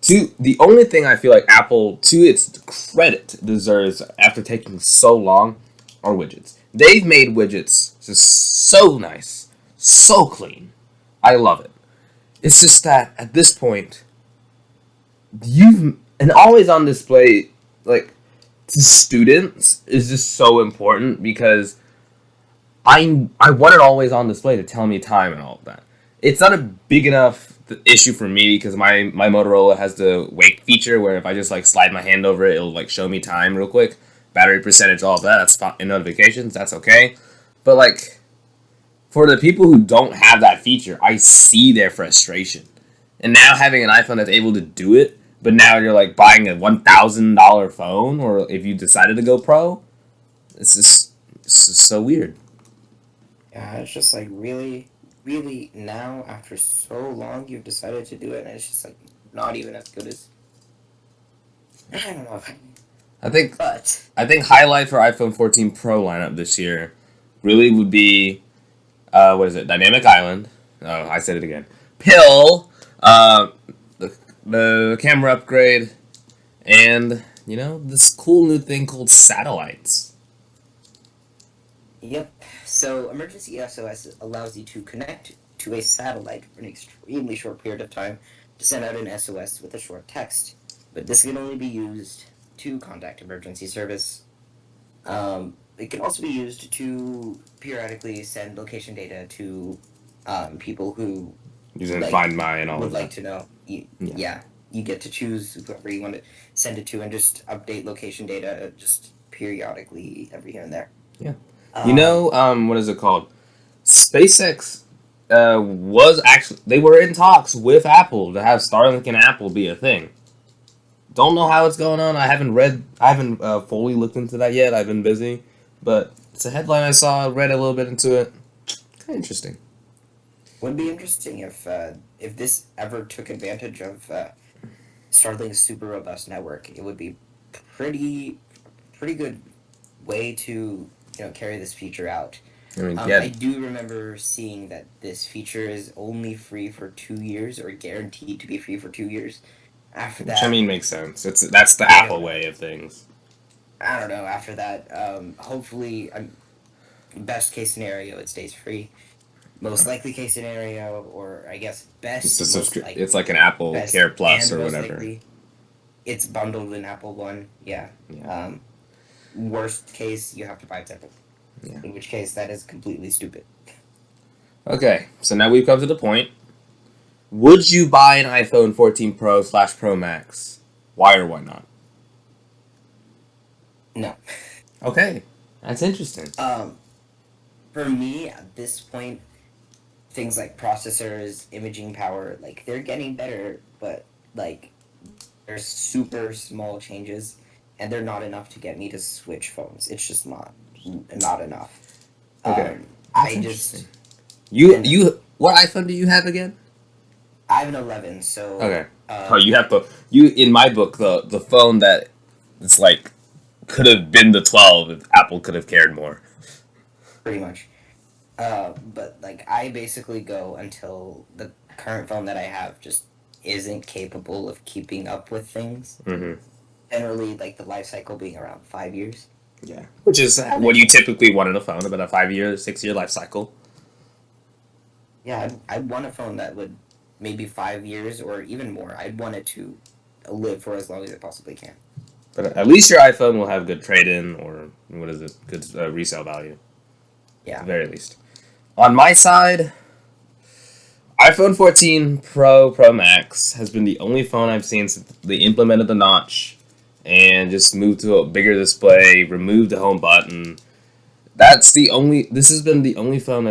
the only thing I feel like Apple, to its credit, deserves after taking so long are widgets. They've made widgets just so nice, so clean. I love it. It's just that at this point, an always on display, like, to students is just so important because I want it always on display to tell me time and all of that. It's not a big enough issue for me because my Motorola has the wake feature where if I just like slide my hand over it, it'll like show me time real quick, battery percentage, all of that. That's fine. In notifications, that's okay. But like for the people who don't have that feature, I see their frustration. And now having an iPhone that's able to do it, but now you're like buying a $1,000 phone, or if you decided to go pro, it's just so weird. Yeah, it's just like really, really now after so long you've decided to do it, and it's just like not even as good as I don't know. I think But I think highlight for iPhone 14 Pro lineup this year really would be what is it? Dynamic Island. Oh, I said it again. Pill. The camera upgrade, and this cool new thing called satellites. yep. So emergency SOS allows you to connect to a satellite for an extremely short period of time to send out an SOS with a short text. But this can only be used to contact emergency service. It can also be used to periodically send location data to people who Using like Find My and all would of like that. to know. Yeah. Yeah, you get to choose whoever you want to send it to, and just update location data just periodically every here and there. Yeah. Um, What is it called? SpaceX was actually they were in talks with Apple to have Starlink and Apple be a thing. Don't know how it's going on. I haven't fully looked into that yet. I've been busy, but it's a headline I saw. Read a little bit into it. Kind of interesting. would be interesting if this ever took advantage of Starlink's super robust network. It would be pretty good way to carry this feature out. I mean, I yeah, do remember seeing that this feature is only free for 2 years, or guaranteed to be free for 2 years. After which I that, mean makes sense. That's the I Apple don't know. way of things. I don't know. After that, hopefully, best case scenario, it stays free. Most likely case scenario, or I guess It's a most It's like an Apple best Care Plus and or most whatever. likely, it's bundled in Apple One. Yeah. Yeah. Worst case, you have to buy it separately. Yeah. In which case, that is completely stupid. Okay, so now we've come to the point. Would you buy an iPhone 14 Pro / Pro Max? Why or why not? No. Okay, that's interesting. For me, at this point, things like processors, imaging power, like they're getting better, but like they're super small changes, and they're not enough to get me to switch phones. It's just not enough. Okay, that's I interesting. just and You what iPhone do you have again? I have an 11, so Okay. Oh, you have you in my book the phone that it's like could have been the 12 if Apple could have cared more. pretty much. But like I basically go until the current phone that I have just isn't capable of keeping up with things. Mm-hmm. Generally, like the life cycle being around 5 years. Yeah, which is what you typically want in a phone, about a 5-year, 6-year life cycle. Yeah, I'd want a phone that would maybe 5 years or even more. I'd want it to live for as long as it possibly can. But at least your iPhone will have good trade-in or what is it? Good resale value, at Yeah. the very least. On my side, iPhone 14 Pro Max has been the only phone I've seen since they implemented the notch and just moved to a bigger display, removed the home button. This has been the only phone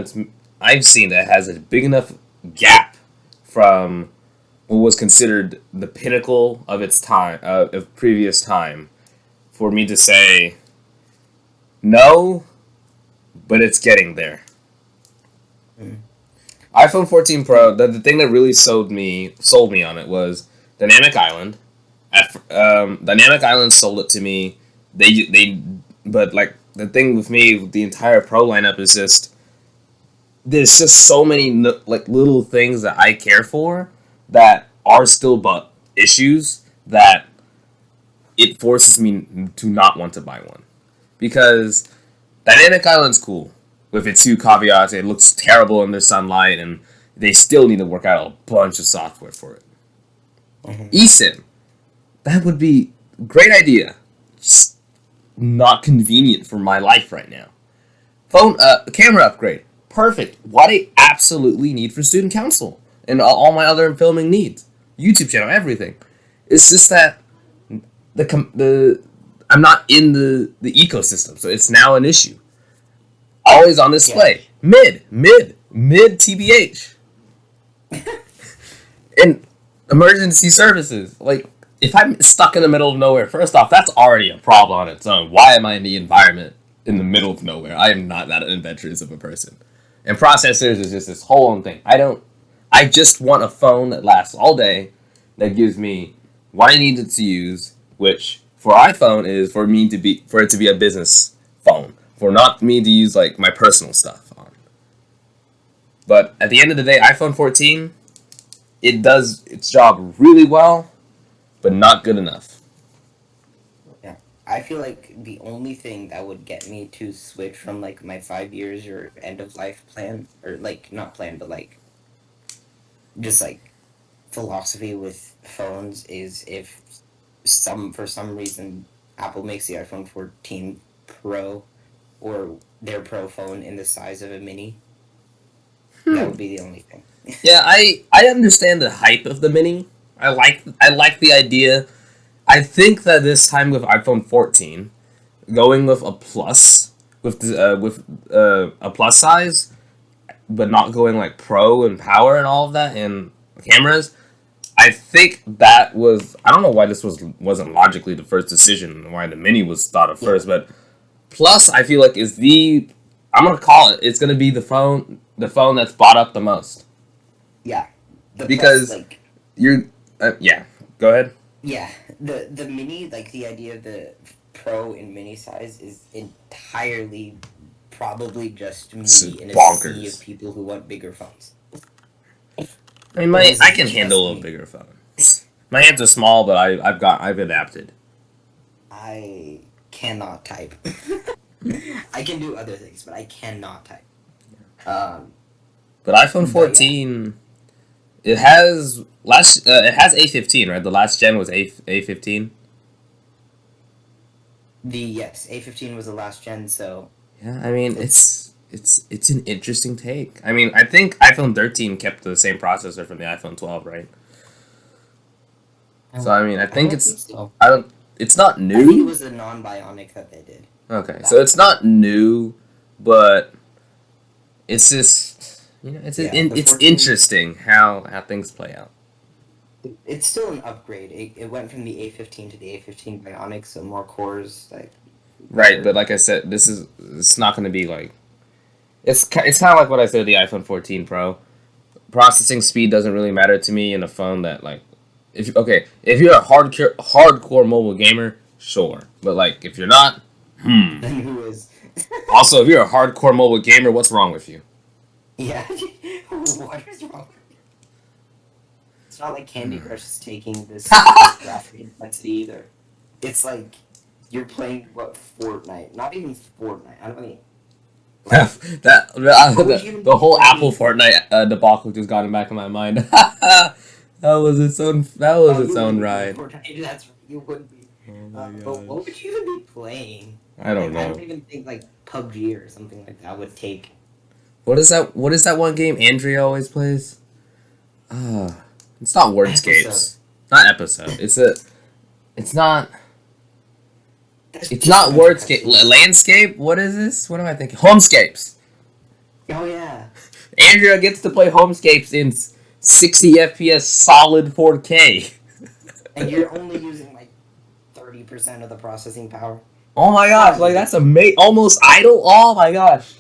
I've seen that has a big enough gap from what was considered the pinnacle of its time, of previous time, for me to say, no, but it's getting there. Mm. iPhone 14 Pro, the thing that really sold me on it was Dynamic Island. Dynamic Island sold it to me. But like the thing with me, with the entire Pro lineup is just there's just so many like little things that I care for that are still but issues that it forces me to not want to buy one because Dynamic Island's cool with its few caveats. It looks terrible in the sunlight, and they still need to work out a bunch of software for it. Mhm. eSIM, that would be a great idea. Just not convenient for my life right now. Phone camera upgrade, perfect. What I absolutely need for student council and all my other filming needs. YouTube channel, everything. It's just that the I'm not in the ecosystem, so it's now an issue. Always on display. Mid TBH. And emergency services. Like, if I'm stuck in the middle of nowhere, first off, that's already a problem on its own. Why am I in the environment in the middle of nowhere? I am not that adventurous of a person. And processors is just this whole own thing. I just want a phone that lasts all day, that gives me what I need it to use, which for iPhone is for it to be a business phone. For not me to use like my personal stuff on. But at the end of the day, iPhone 14, it does its job really well, but not good enough. Yeah. I feel like the only thing that would get me to switch from like my 5 years or end of life plan, or like not plan, but like just like philosophy with phones is if for some reason Apple makes the iPhone 14 Pro or their Pro phone in the size of a mini. That would be the only thing. Yeah, I understand the hype of the mini. I like the idea. I think that this time with iPhone 14, going with a plus with a plus size, but not going like Pro and power and all of that and cameras. I think that was, I don't know why this wasn't logically the first decision, why the mini was thought of first, but plus I feel like is I'm gonna call it's gonna be the phone that's bought up the most. Yeah. Because like you're yeah, go ahead. yeah, the mini, like the idea of the Pro in mini size is entirely probably just me It's in a bonkers. sea of people who want bigger phones. I mean, I can handle a bigger phone. My hands are small, but I've adapted. I cannot type. I can do other things, but I cannot type. But iPhone 14, it has A15, right? The last gen was A15. Yes, A15 was the last gen, so Yeah, I mean it's an interesting take. I mean, I think iPhone 13 kept the same processor from the iPhone 12, right? So I mean, I think so. I don't. It's not I think it new. was the non-bionic that they did. Okay, so it's not new, but it's just it's it's 14 interesting how things play out. It's still an upgrade. It went from the A15 to the A15 Bionic, so more cores, like Right, but like I said, it's not going to be like it's kind of like what I said with the iPhone 14 Pro. Processing speed doesn't really matter to me in a phone that like if you're a hardcore mobile gamer, sure, but like if you're not, then who is? Also, if you're a hardcore mobile gamer, what's wrong with you? Yeah, what is wrong? It's not like Candy Crush is taking this graphic intensity either. It's like you're playing Fortnite, not even Fortnite. I don't mean. The whole Apple Fortnite debacle just got back in my mind. That was its own ride. Fortnite, that's right, you would be. Oh But what would you even be playing? I don't I know. don't even think like PUBG or something like that would take. What is that one game Andrea always plays? It's not Wordscapes. Not episode. It's not Wordscape. Landscape? What is this? What am I thinking? Homescapes. Oh yeah. Andrea gets to play Homescapes in 60 FPS solid 4K. And you're only using like 30% of the processing power. Oh my gosh, like that's almost idle. Oh my gosh.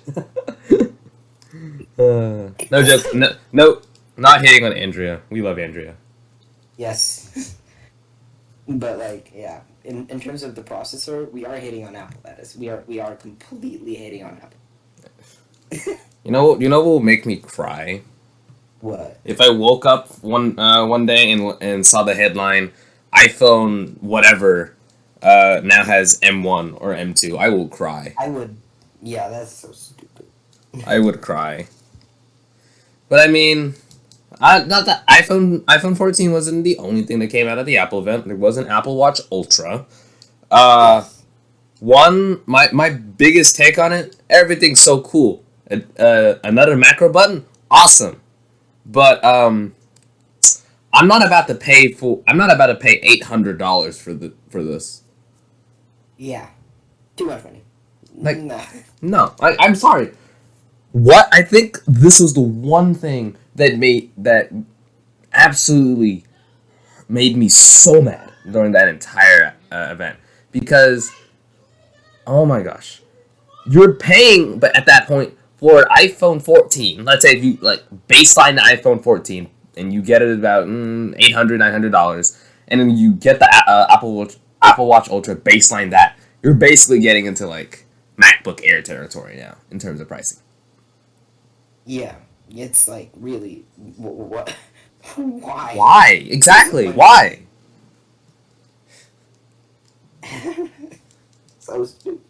No joke. No, not hitting on Andrea. We love Andrea. Yes. But like, yeah, in terms of the processor, we are hating on Apple. That is, we are completely hating on Apple. You know what will make me cry? What? If I woke up one day and saw the headline, iPhone whatever now has M1 or M2, I will cry. I would. Yeah, that's so stupid. I would cry. But I mean, Not that iPhone 14 wasn't the only thing that came out of the Apple event. There was an Apple Watch Ultra. Yes. My biggest take on it, everything's so cool. Another macro button, awesome. But I'm not about to pay $800 for this. Yeah. Too much money. Like, Nah. no, I'm sorry. What I think this was the one thing that absolutely made me so mad during that entire event, because oh my gosh, you're paying, but at that point for an iPhone 14, let's say if you like baseline the iPhone 14 and you get it at about $800-$900, and then you get the Apple Watch Ultra baseline that, you're basically getting into like MacBook Air territory now in terms of pricing. Yeah. It's like really what? Why? Why exactly? Why? So stupid.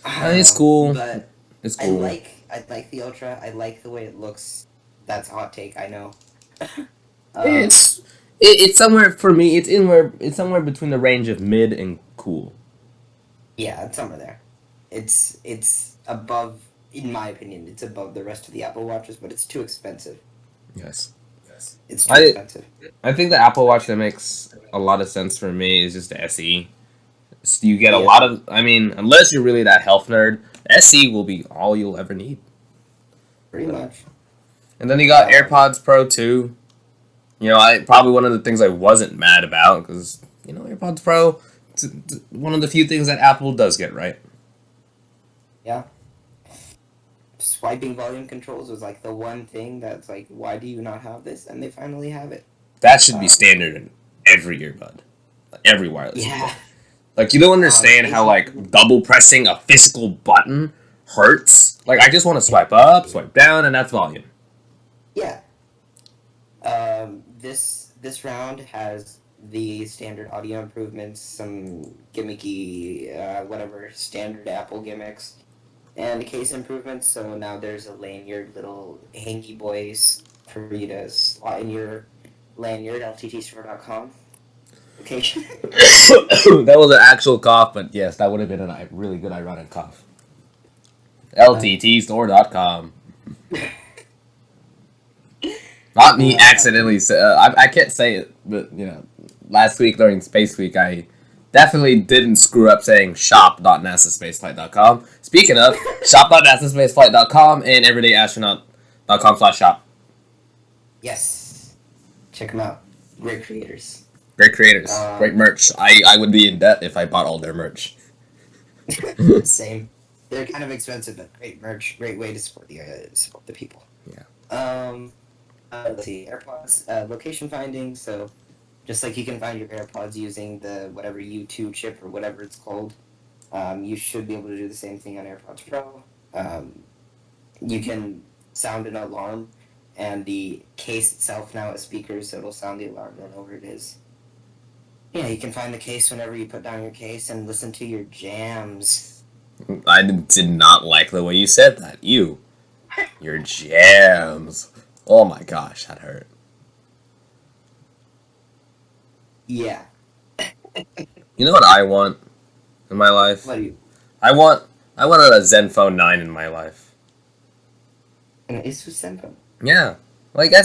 It's cool. But It's cool. I like the Ultra. I like the way it looks. That's a hot take, I know. It's somewhere for me. It's somewhere between the range of mid and cool. Yeah, it's somewhere there. It's above, in my opinion, it's above the rest of the Apple Watches, but it's too expensive. Yes. It's too expensive. I think the Apple Watch that makes a lot of sense for me is just the SE. So you get a lot of, I mean, unless you're really that health nerd, SE will be all you'll ever need. Pretty much. And then you got AirPods Pro 2. You know, probably one of the things I wasn't mad about, because, you know, AirPods Pro, it's one of the few things that Apple does get right. Yeah. Swiping volume controls was like the one thing that's like, why do you not have this? And they finally have it. That should be standard in every earbud. Every wireless Yeah. earbud. Like, you don't understand how, like, double pressing a physical button hurts. Like, I just want to swipe up, swipe down, and that's volume. Yeah. This round has the standard audio improvements, some gimmicky, whatever, standard Apple gimmicks, and case improvements. So now there's a lanyard, little hangy boys for you to slot in your lanyard, lttstore.com. Location. That was an actual cough, but yes, that would have been a really good ironic cough. LTTstore.com. Not me accidentally. I can't say it, but you know, last week during Space Week, I definitely didn't screw up saying shop.nasaspaceflight.com. Speaking of, shop.nasaspaceflight.com and everydayastronaut.com/shop. Yes. Check them out. Great creators. Great creators, great merch. I would be in debt if I bought all their merch. Same. They're kind of expensive, but great merch. Great way to support the people. Yeah. Let's see. AirPods location finding. So, just like you can find your AirPods using the whatever U2 chip or whatever it's called, you should be able to do the same thing on AirPods Pro. You can sound an alarm, and the case itself now has speakers, so it'll sound the alarm whenever it is. Yeah, you can find the case whenever you put down your case and listen to your jams. I did not like the way you said that. Your jams. Oh my gosh, that hurt. Yeah. You know what I want in my life? What do you? I wanted a Zenfone 9 in my life. An Asus Zenfone. Yeah, like I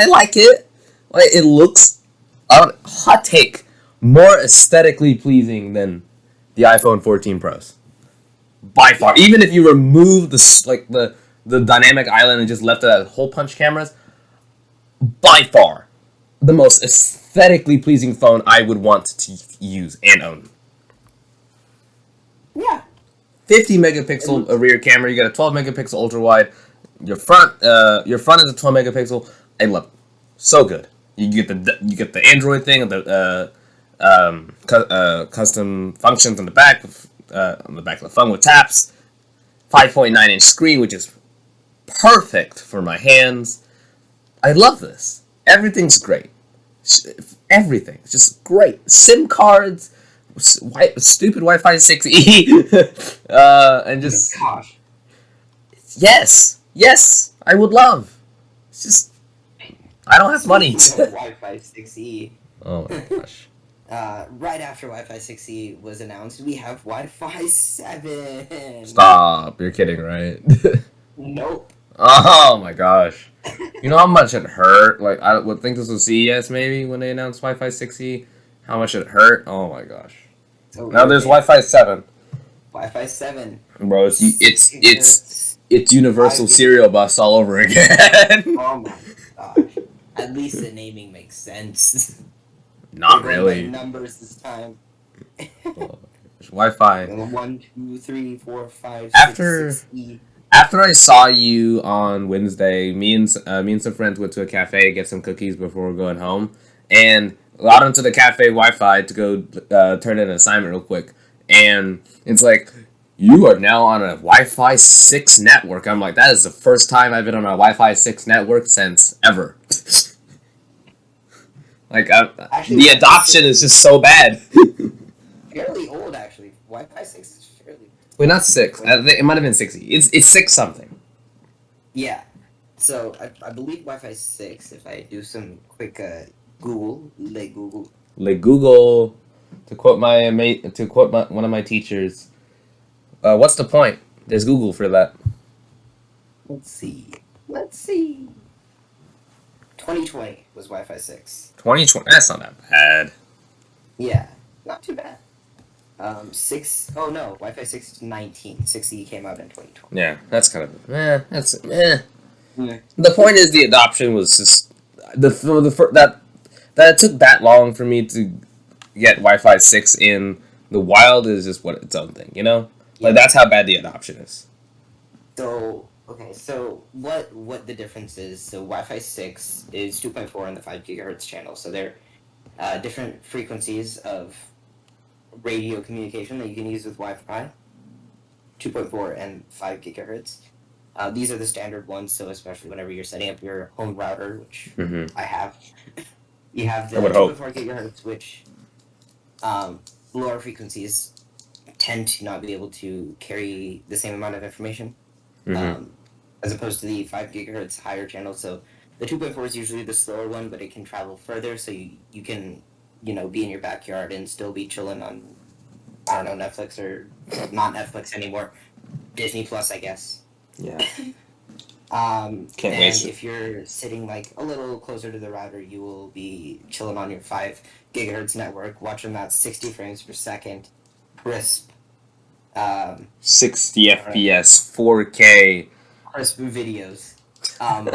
like it. Like it looks, hot take, more aesthetically pleasing than the iPhone 14 Pros. By far, even if you remove the dynamic island and just left it as hole punch cameras, by far, the most aesthetically pleasing phone I would want to use and own. Yeah. 50 megapixel rear camera. You got a 12 megapixel ultra wide. Your front is a 12 megapixel. I love it. So good. You get the Android thing, the custom functions on the back of the phone with taps. 5.9-inch screen, which is perfect for my hands. I love this. Everything's great. Everything. It's just great. SIM cards, stupid Wi-Fi 6E, and just Gosh. yes, I would love. It's just I don't have money. Speaking of Wi-Fi 6E, Oh my gosh. right after Wi-Fi 6E was announced, we have Wi-Fi 7. Stop. You're kidding, right? Nope. Oh my gosh. You know how much it hurt? Like, I would think this was CES maybe when they announced Wi-Fi 6E. How much it hurt? Oh my gosh. So Now there's okay, Wi-Fi 7. Wi-Fi 7. Bro, Gigahertz, it's 5 universal gig. serial bus all over again. Oh my gosh. At least the naming makes sense. They're Not going by really. numbers this time. Oh, Wi-Fi. 1, 2, 3, 4, 5, 6, After 6E. after I saw you on Wednesday, me and some friends went to a cafe to get some cookies before going home, and got onto the cafe Wi-Fi to go turn in an assignment real quick, and it's like you are now on a Wi-Fi 6 network. I'm like, that is the first time I've been on a Wi-Fi 6 network since ever. Like Actually, the Wi-Fi 6 adoption is just so bad. fairly old, actually. Wi-Fi 6 is fairly. Wait, not 6. I think it might have been 60. It's 6 something. Yeah. So I believe Wi-Fi 6. If I do some quick Google. Like Google, to quote one of my teachers. What's the point? There's Google for that. Let's see. Let's see. 2020 was Wi-Fi 6. 2020. That's not that bad. Yeah, not too bad. 6. Oh no, Wi-Fi 6 is 19. 6E came out in 2020. Yeah, that's kind of That's eh. Yeah. The point is the adoption was just that it took that long for me to get Wi-Fi 6 in the wild is just what its own thing, you know? Like Yeah. that's how bad the adoption is. So okay, so what the difference is? So Wi-Fi 6 is 2.4 on the 5 gigahertz channel. So they're different frequencies of radio communication that you can use with Wi-Fi. 2.4 and 5 gigahertz. These are the standard ones. So especially whenever you're setting up your home router, which I have, you have the I would hope. 2.4 gigahertz, which lower frequencies tend to not be able to carry the same amount of information. As opposed to the 5 gigahertz higher channel. So the 2.4 is usually the slower one, but it can travel further, so you can, be in your backyard and still be chilling on, I don't know, Netflix or not Netflix anymore, Disney Plus, I guess. Yeah. And Can't waste it. if you're sitting like a little closer to the router, you will be chilling on your 5 gigahertz network, watching that 60 frames per second, crisp, 60 FPS, 4K. crisp videos.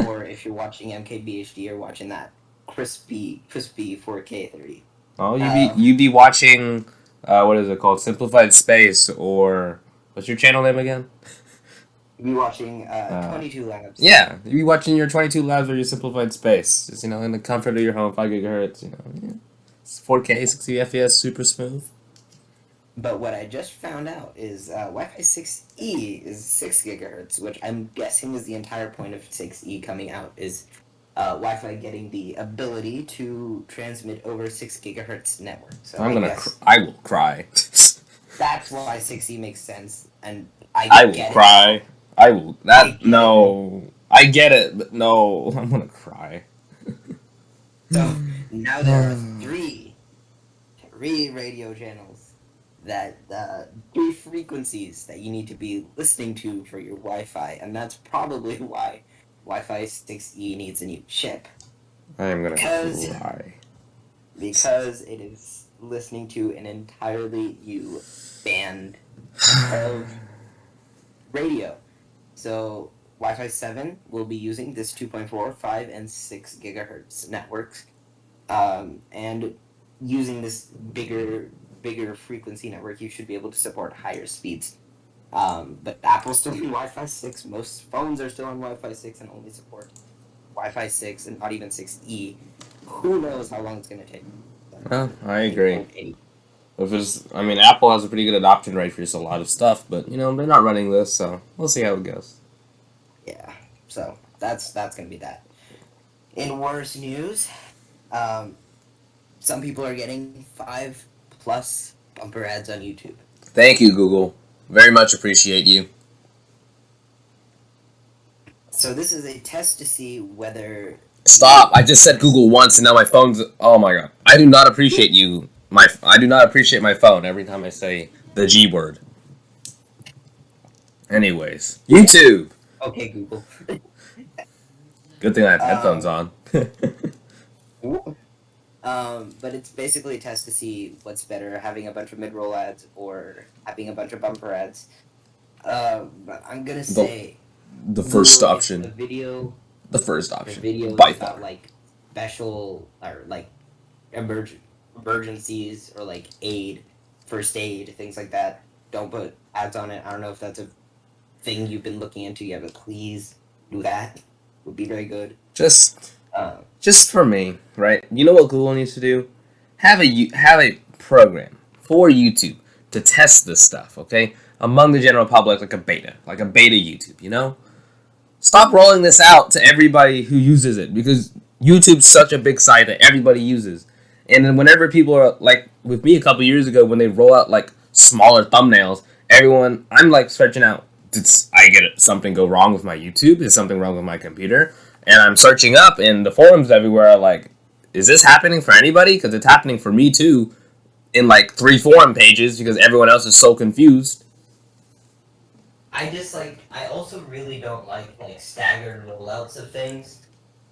Or if you're watching MKBHD, you're watching that crispy 4K 30. Oh, you'd be watching what is it called? Simplified Space, or what's your channel name again? You'd be watching 22 Labs. Yeah, you'd be watching your 22 Labs or your Simplified Space, just in the comfort of your home, 5 gigahertz. Yeah. It's 4K, 60 FPS, super smooth. But what I just found out is Wi-Fi 6E is 6 gigahertz, which I'm guessing is the entire point of 6E coming out, is Wi-Fi getting the ability to transmit over 6 gigahertz network. So I will cry. That's why 6E makes sense, and I will cry. I will. No. I get it, but no. I'm gonna cry. So now there are three radio channels that 3 frequencies that you need to be listening to for your Wi-Fi, and that's probably why Wi-Fi 6E needs a new chip. I am gonna cry. Because it is listening to an entirely new band of radio. So Wi-Fi 7 will be using this 2.4, 5, and 6 gigahertz networks, and using this bigger frequency network, you should be able to support higher speeds. But Apple's still on Wi-Fi 6. Most phones are still on Wi-Fi 6 and only support Wi-Fi 6 and not even 6E. Who knows how long it's going to take? Well, I agree. Apple has a pretty good adoption rate for just a lot of stuff, but they're not running this, so we'll see how it goes. Yeah, so that's gonna be that. In worse news, some people are getting 5+ bumper ads on YouTube. Thank you, Google. Very much appreciate you. So this is a test to see whether Stop! I just said Google once, and now my phone's. Oh my god! I do not appreciate you. I do not appreciate my phone every time I say the G word. Anyways, YouTube. Okay, Google. Good thing I have headphones on. But it's basically a test to see what's better, having a bunch of mid-roll ads or having a bunch of bumper ads. But I'm gonna say the first option. The video. The first option. The video by about far. like special or like emergencies or like aid, first aid, things like that. Don't put ads on it. I don't know if that's a thing you've been looking into yet, but please do that. Would be very good. Just for me, right? You know what Google needs to do? Have a program for YouTube to test this stuff, okay? Among the general public, like a beta YouTube, you know? Stop rolling this out to everybody who uses it, because YouTube's such a big site that everybody uses. And then whenever people are, like, with me a couple years ago, when they roll out, like, smaller thumbnails, I'm, like, searching out, did I get something go wrong with my YouTube? Is something wrong with my computer? And I'm searching up, and the forums everywhere are like, is this happening for anybody? Because it's happening for me, too, in, like, 3 forum pages, because everyone else is so confused. I also really don't like staggered rollouts of things,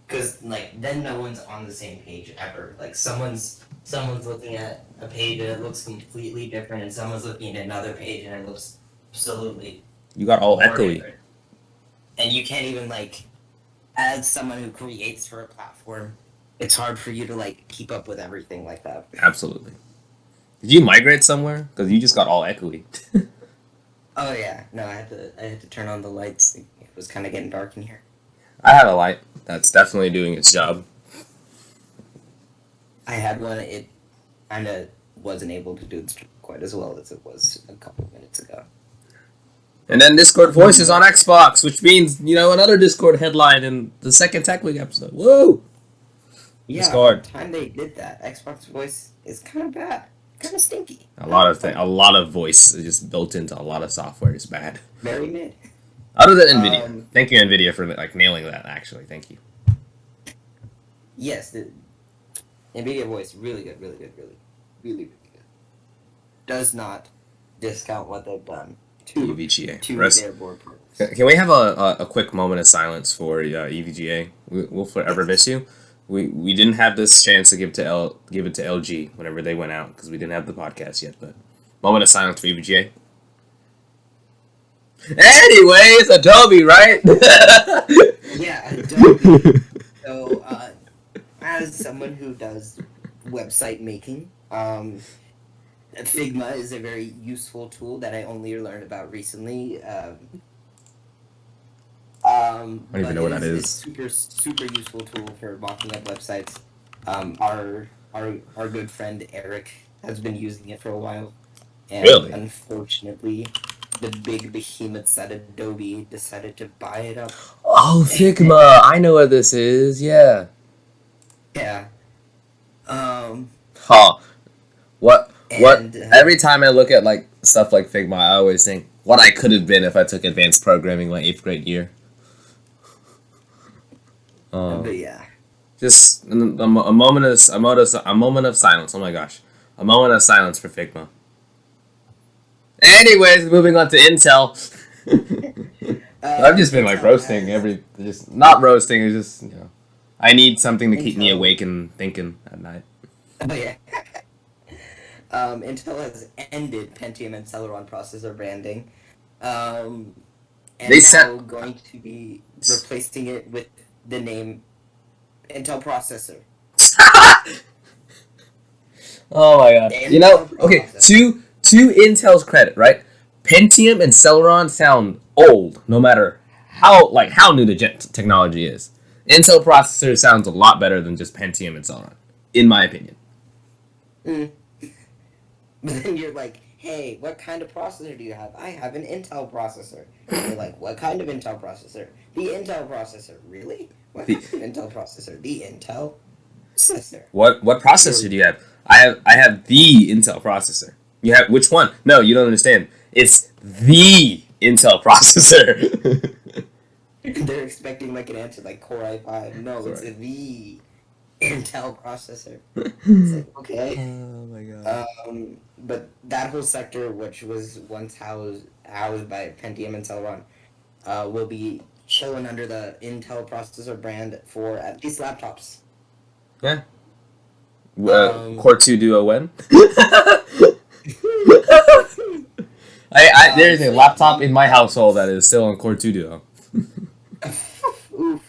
because like then no one's on the same page ever. Like someone's looking at a page and it looks completely different, and someone's looking at another page and it looks absolutely. You got all echoey. Different. And you can't even as someone who creates for a platform, it's hard for you to keep up with everything like that. Absolutely. Did you migrate somewhere? Because you just got all echoey. Oh yeah, no, I had to turn on the lights. It was kind of getting dark in here. I had a light. That's definitely doing its job. I had one. It kind of wasn't able to do its job quite as well as it was a couple of minutes ago. And then Discord Voices on Xbox, which means, another Discord headline in the second Tech Week episode. Woo! Yeah, Discord. By the time they did that, Xbox Voice is kind of bad. Kind of stinky. A lot of voice is just built into a lot of software is bad. Very mid. Other than Nvidia. Thank you, Nvidia, for nailing that. Actually, thank you. Yes, the Nvidia Voice really good, really good, really good. Does not discount what they've done to EVGA. To their board partners. Can we have a quick moment of silence for EVGA? We'll forever miss you. We didn't have this chance to give it to LG whenever they went out because we didn't have the podcast yet. But moment of silence for EVGA. Anyways, Adobe, right? Yeah, Adobe. So, as someone who does website making, Figma is a very useful tool that I only learned about recently. I don't even know what that is. It's super useful tool for mocking up websites. Our good friend Eric has been using it for a while, and really? Unfortunately, the big behemoths at Adobe decided to buy it up. Oh, Figma! I know what this is. Yeah. Yeah. What? Every time I look at stuff like Figma, I always think what I could have been if I took advanced programming my 8th grade year. But yeah. Just a moment of silence. Oh my gosh, a moment of silence for Figma. Anyways, moving on to Intel. I've just been roasting not roasting. It's just I need something to keep me awake and thinking at night. Oh yeah. Intel has ended Pentium and Celeron processor branding, and going to be replacing it with the name Intel processor. Oh my god! Okay. To Intel's credit, right? Pentium and Celeron sound old, no matter how new the technology is. Intel processor sounds a lot better than just Pentium and Celeron, in my opinion. But then you're like, hey, what kind of processor do you have? I have an Intel processor. And you're like, what kind of Intel processor? The Intel processor. Really? What kind of Intel processor? The Intel processor. What processor do you have? I have the Intel processor. You have which one? No, you don't understand. It's the Intel processor. They're expecting like an answer like Core i5. No, it's Correct. the Intel processor. It's like, okay. Oh my god. But that whole sector, which was once housed by Pentium and Celeron, will be chilling under the Intel processor brand for at least laptops. Yeah. Um, Core 2 Duo when? There's a so laptop in my household that is still on Core 2 Duo. oof.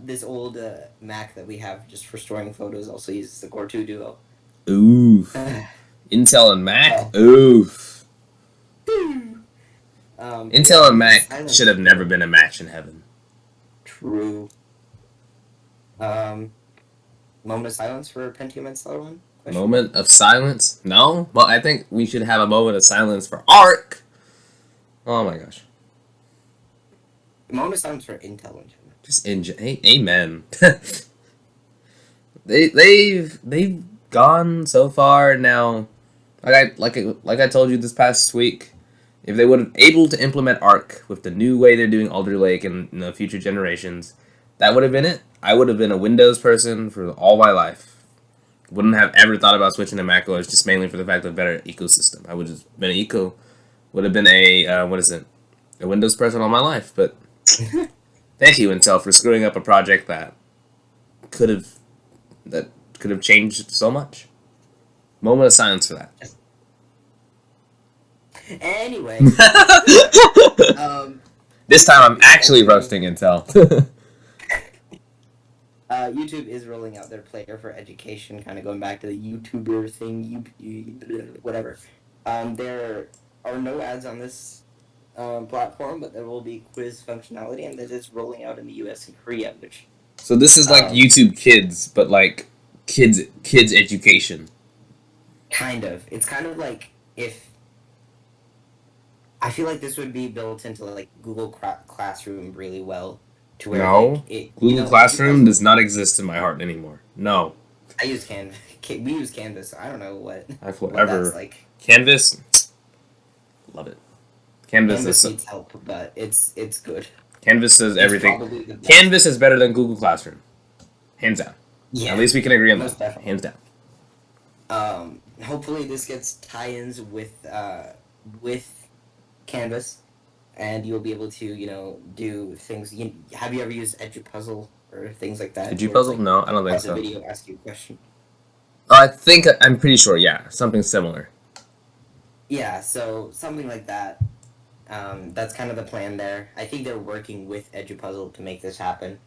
This old Mac that we have just for storing photos also uses the Core 2 Duo. Oof. Intel and Mac? Well, Oof. yeah, Intel and moment of Mac silence. should have never been a match in heaven. True. Um, moment of silence for Pentium and Celeron? Moment of silence? No? Well, I think we should have a moment of silence for ARC. Oh my gosh. Moment of silence for Intel in general. Just hey, amen. they've gone so far now. Like I told you this past week, if they would have able to implement ARC with the new way they're doing Alder Lake and the future generations, that would have been it. I would have been a Windows person for all my life. Wouldn't have ever thought about switching to Mac OS just mainly for the fact of better ecosystem. I would have just been an eco. Would have been a what is it? A Windows person all my life. But thank you Intel for screwing up a project could have that could have changed so much. Moment of silence for that. Anyway, This time I'm actually roasting Intel. YouTube is rolling out their player for education, kind of going back to the YouTuber thing, whatever. There are no ads on this platform, but there will be quiz functionality, and that is rolling out in the US and Korea, which... So this is like YouTube Kids, but like kids education. Kind of. It's kind of like if... I feel like this would be built into like Google Classroom really well. To where, No, like, Google Classroom does not exist in my heart anymore. No. I use Canvas. We use Canvas. So I don't know what Whatever. that's like. Canvas, love it. Canvas needs help, but it's good. Canvas does It's everything. probably the best. Canvas is better than Google Classroom, hands down. Yeah, At least we can agree on most that. definitely. Hands down. Hopefully this gets tie-ins with Canvas, and you'll be able to do things. Have you ever used Edupuzzle or things like that? Edupuzzle? Like, No, I don't think pause so. the video, ask you a question. I'm pretty sure. Yeah, something similar. Yeah, so something like that. That's kind of the plan there. I think they're working with Edupuzzle to make this happen.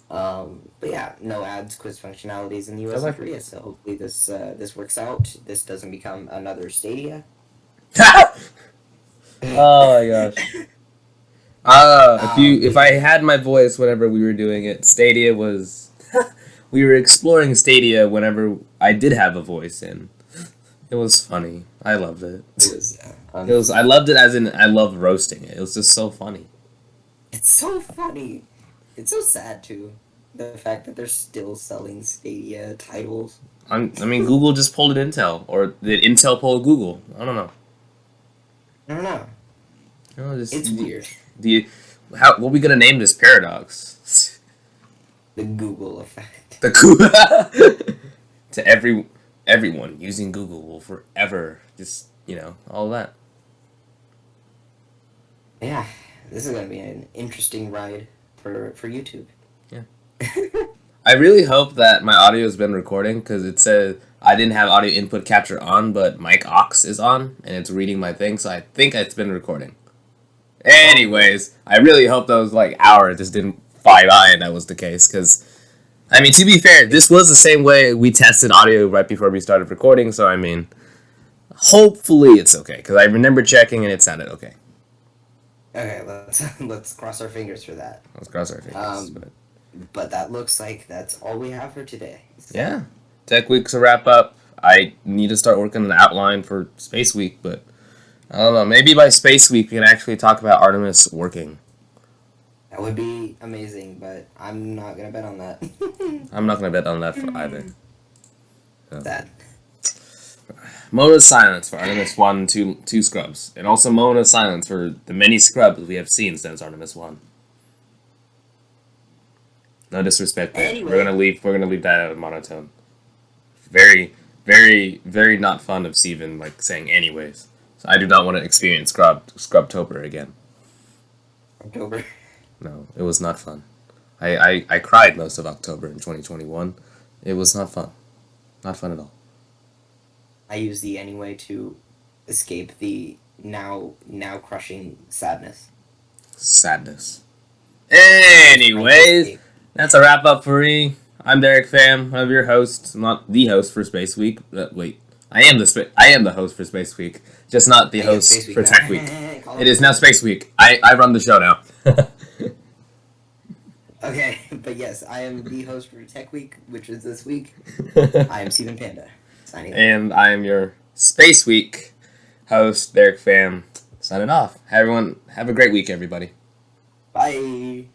But yeah, no ads, quiz functionalities in the US and Korea. So hopefully this works out. This doesn't become another Stadia. Oh my gosh. If I had my voice whenever we were doing it, Stadia was. We were exploring Stadia whenever I did have a voice, and it was funny. I loved it. I loved it as in I loved roasting it. It was just so funny. It's so funny. It's so sad too. The fact that they're still selling Stadia titles. I mean, Google just pulled an Intel, or did Intel pull Google? I don't know. I don't know. It's weird. What are we gonna name this paradox? The Google effect. To everyone using Google will forever just all that. Yeah, this is gonna be an interesting ride for YouTube. Yeah. I really hope that my audio has been recording because it says I didn't have audio input capture on, but mic aux is on and it's reading my thing, so I think it's been recording. Anyways, I really hope those hours just didn't fly by and that was the case because, I mean, to be fair, this was the same way we tested audio right before we started recording, so I mean, hopefully it's okay because I remember checking and it sounded okay. Okay, let's cross our fingers for that. Let's cross our fingers. But that looks like that's all we have for today. So. Yeah. Tech Week's a wrap up. I need to start working on the outline for Space Week, but I don't know. Maybe by Space Week we can actually talk about Artemis working. That would be amazing, but I'm not going to bet on that. I'm not going to bet on that either. So. Sad. Moment of silence for Artemis 1, 2 scrubs. And also moment of silence for the many scrubs we have seen since Artemis 1. No disrespect there. Anyway. We're gonna leave that out of monotone. Very, very, very not fun of Siven like saying anyways. So I do not want to experience Scrubtober again. October. No, it was not fun. I cried most of October in 2021. It was not fun. Not fun at all. I use the anyway to escape the now crushing sadness. Sadness. Anyways, that's a wrap up for me. I'm Darick Pham. I'm your host. I'm not the host for Space Week. Wait, I am the host for Space Week, just not the host for Tech Week. It is now Space Week. I run the show now. Okay, but yes, I am the host for Tech Week, which is this week. I am Siven Panda, signing off. And I am your Space Week host, Darick Pham, signing off. Everyone, have a great week, everybody. Bye.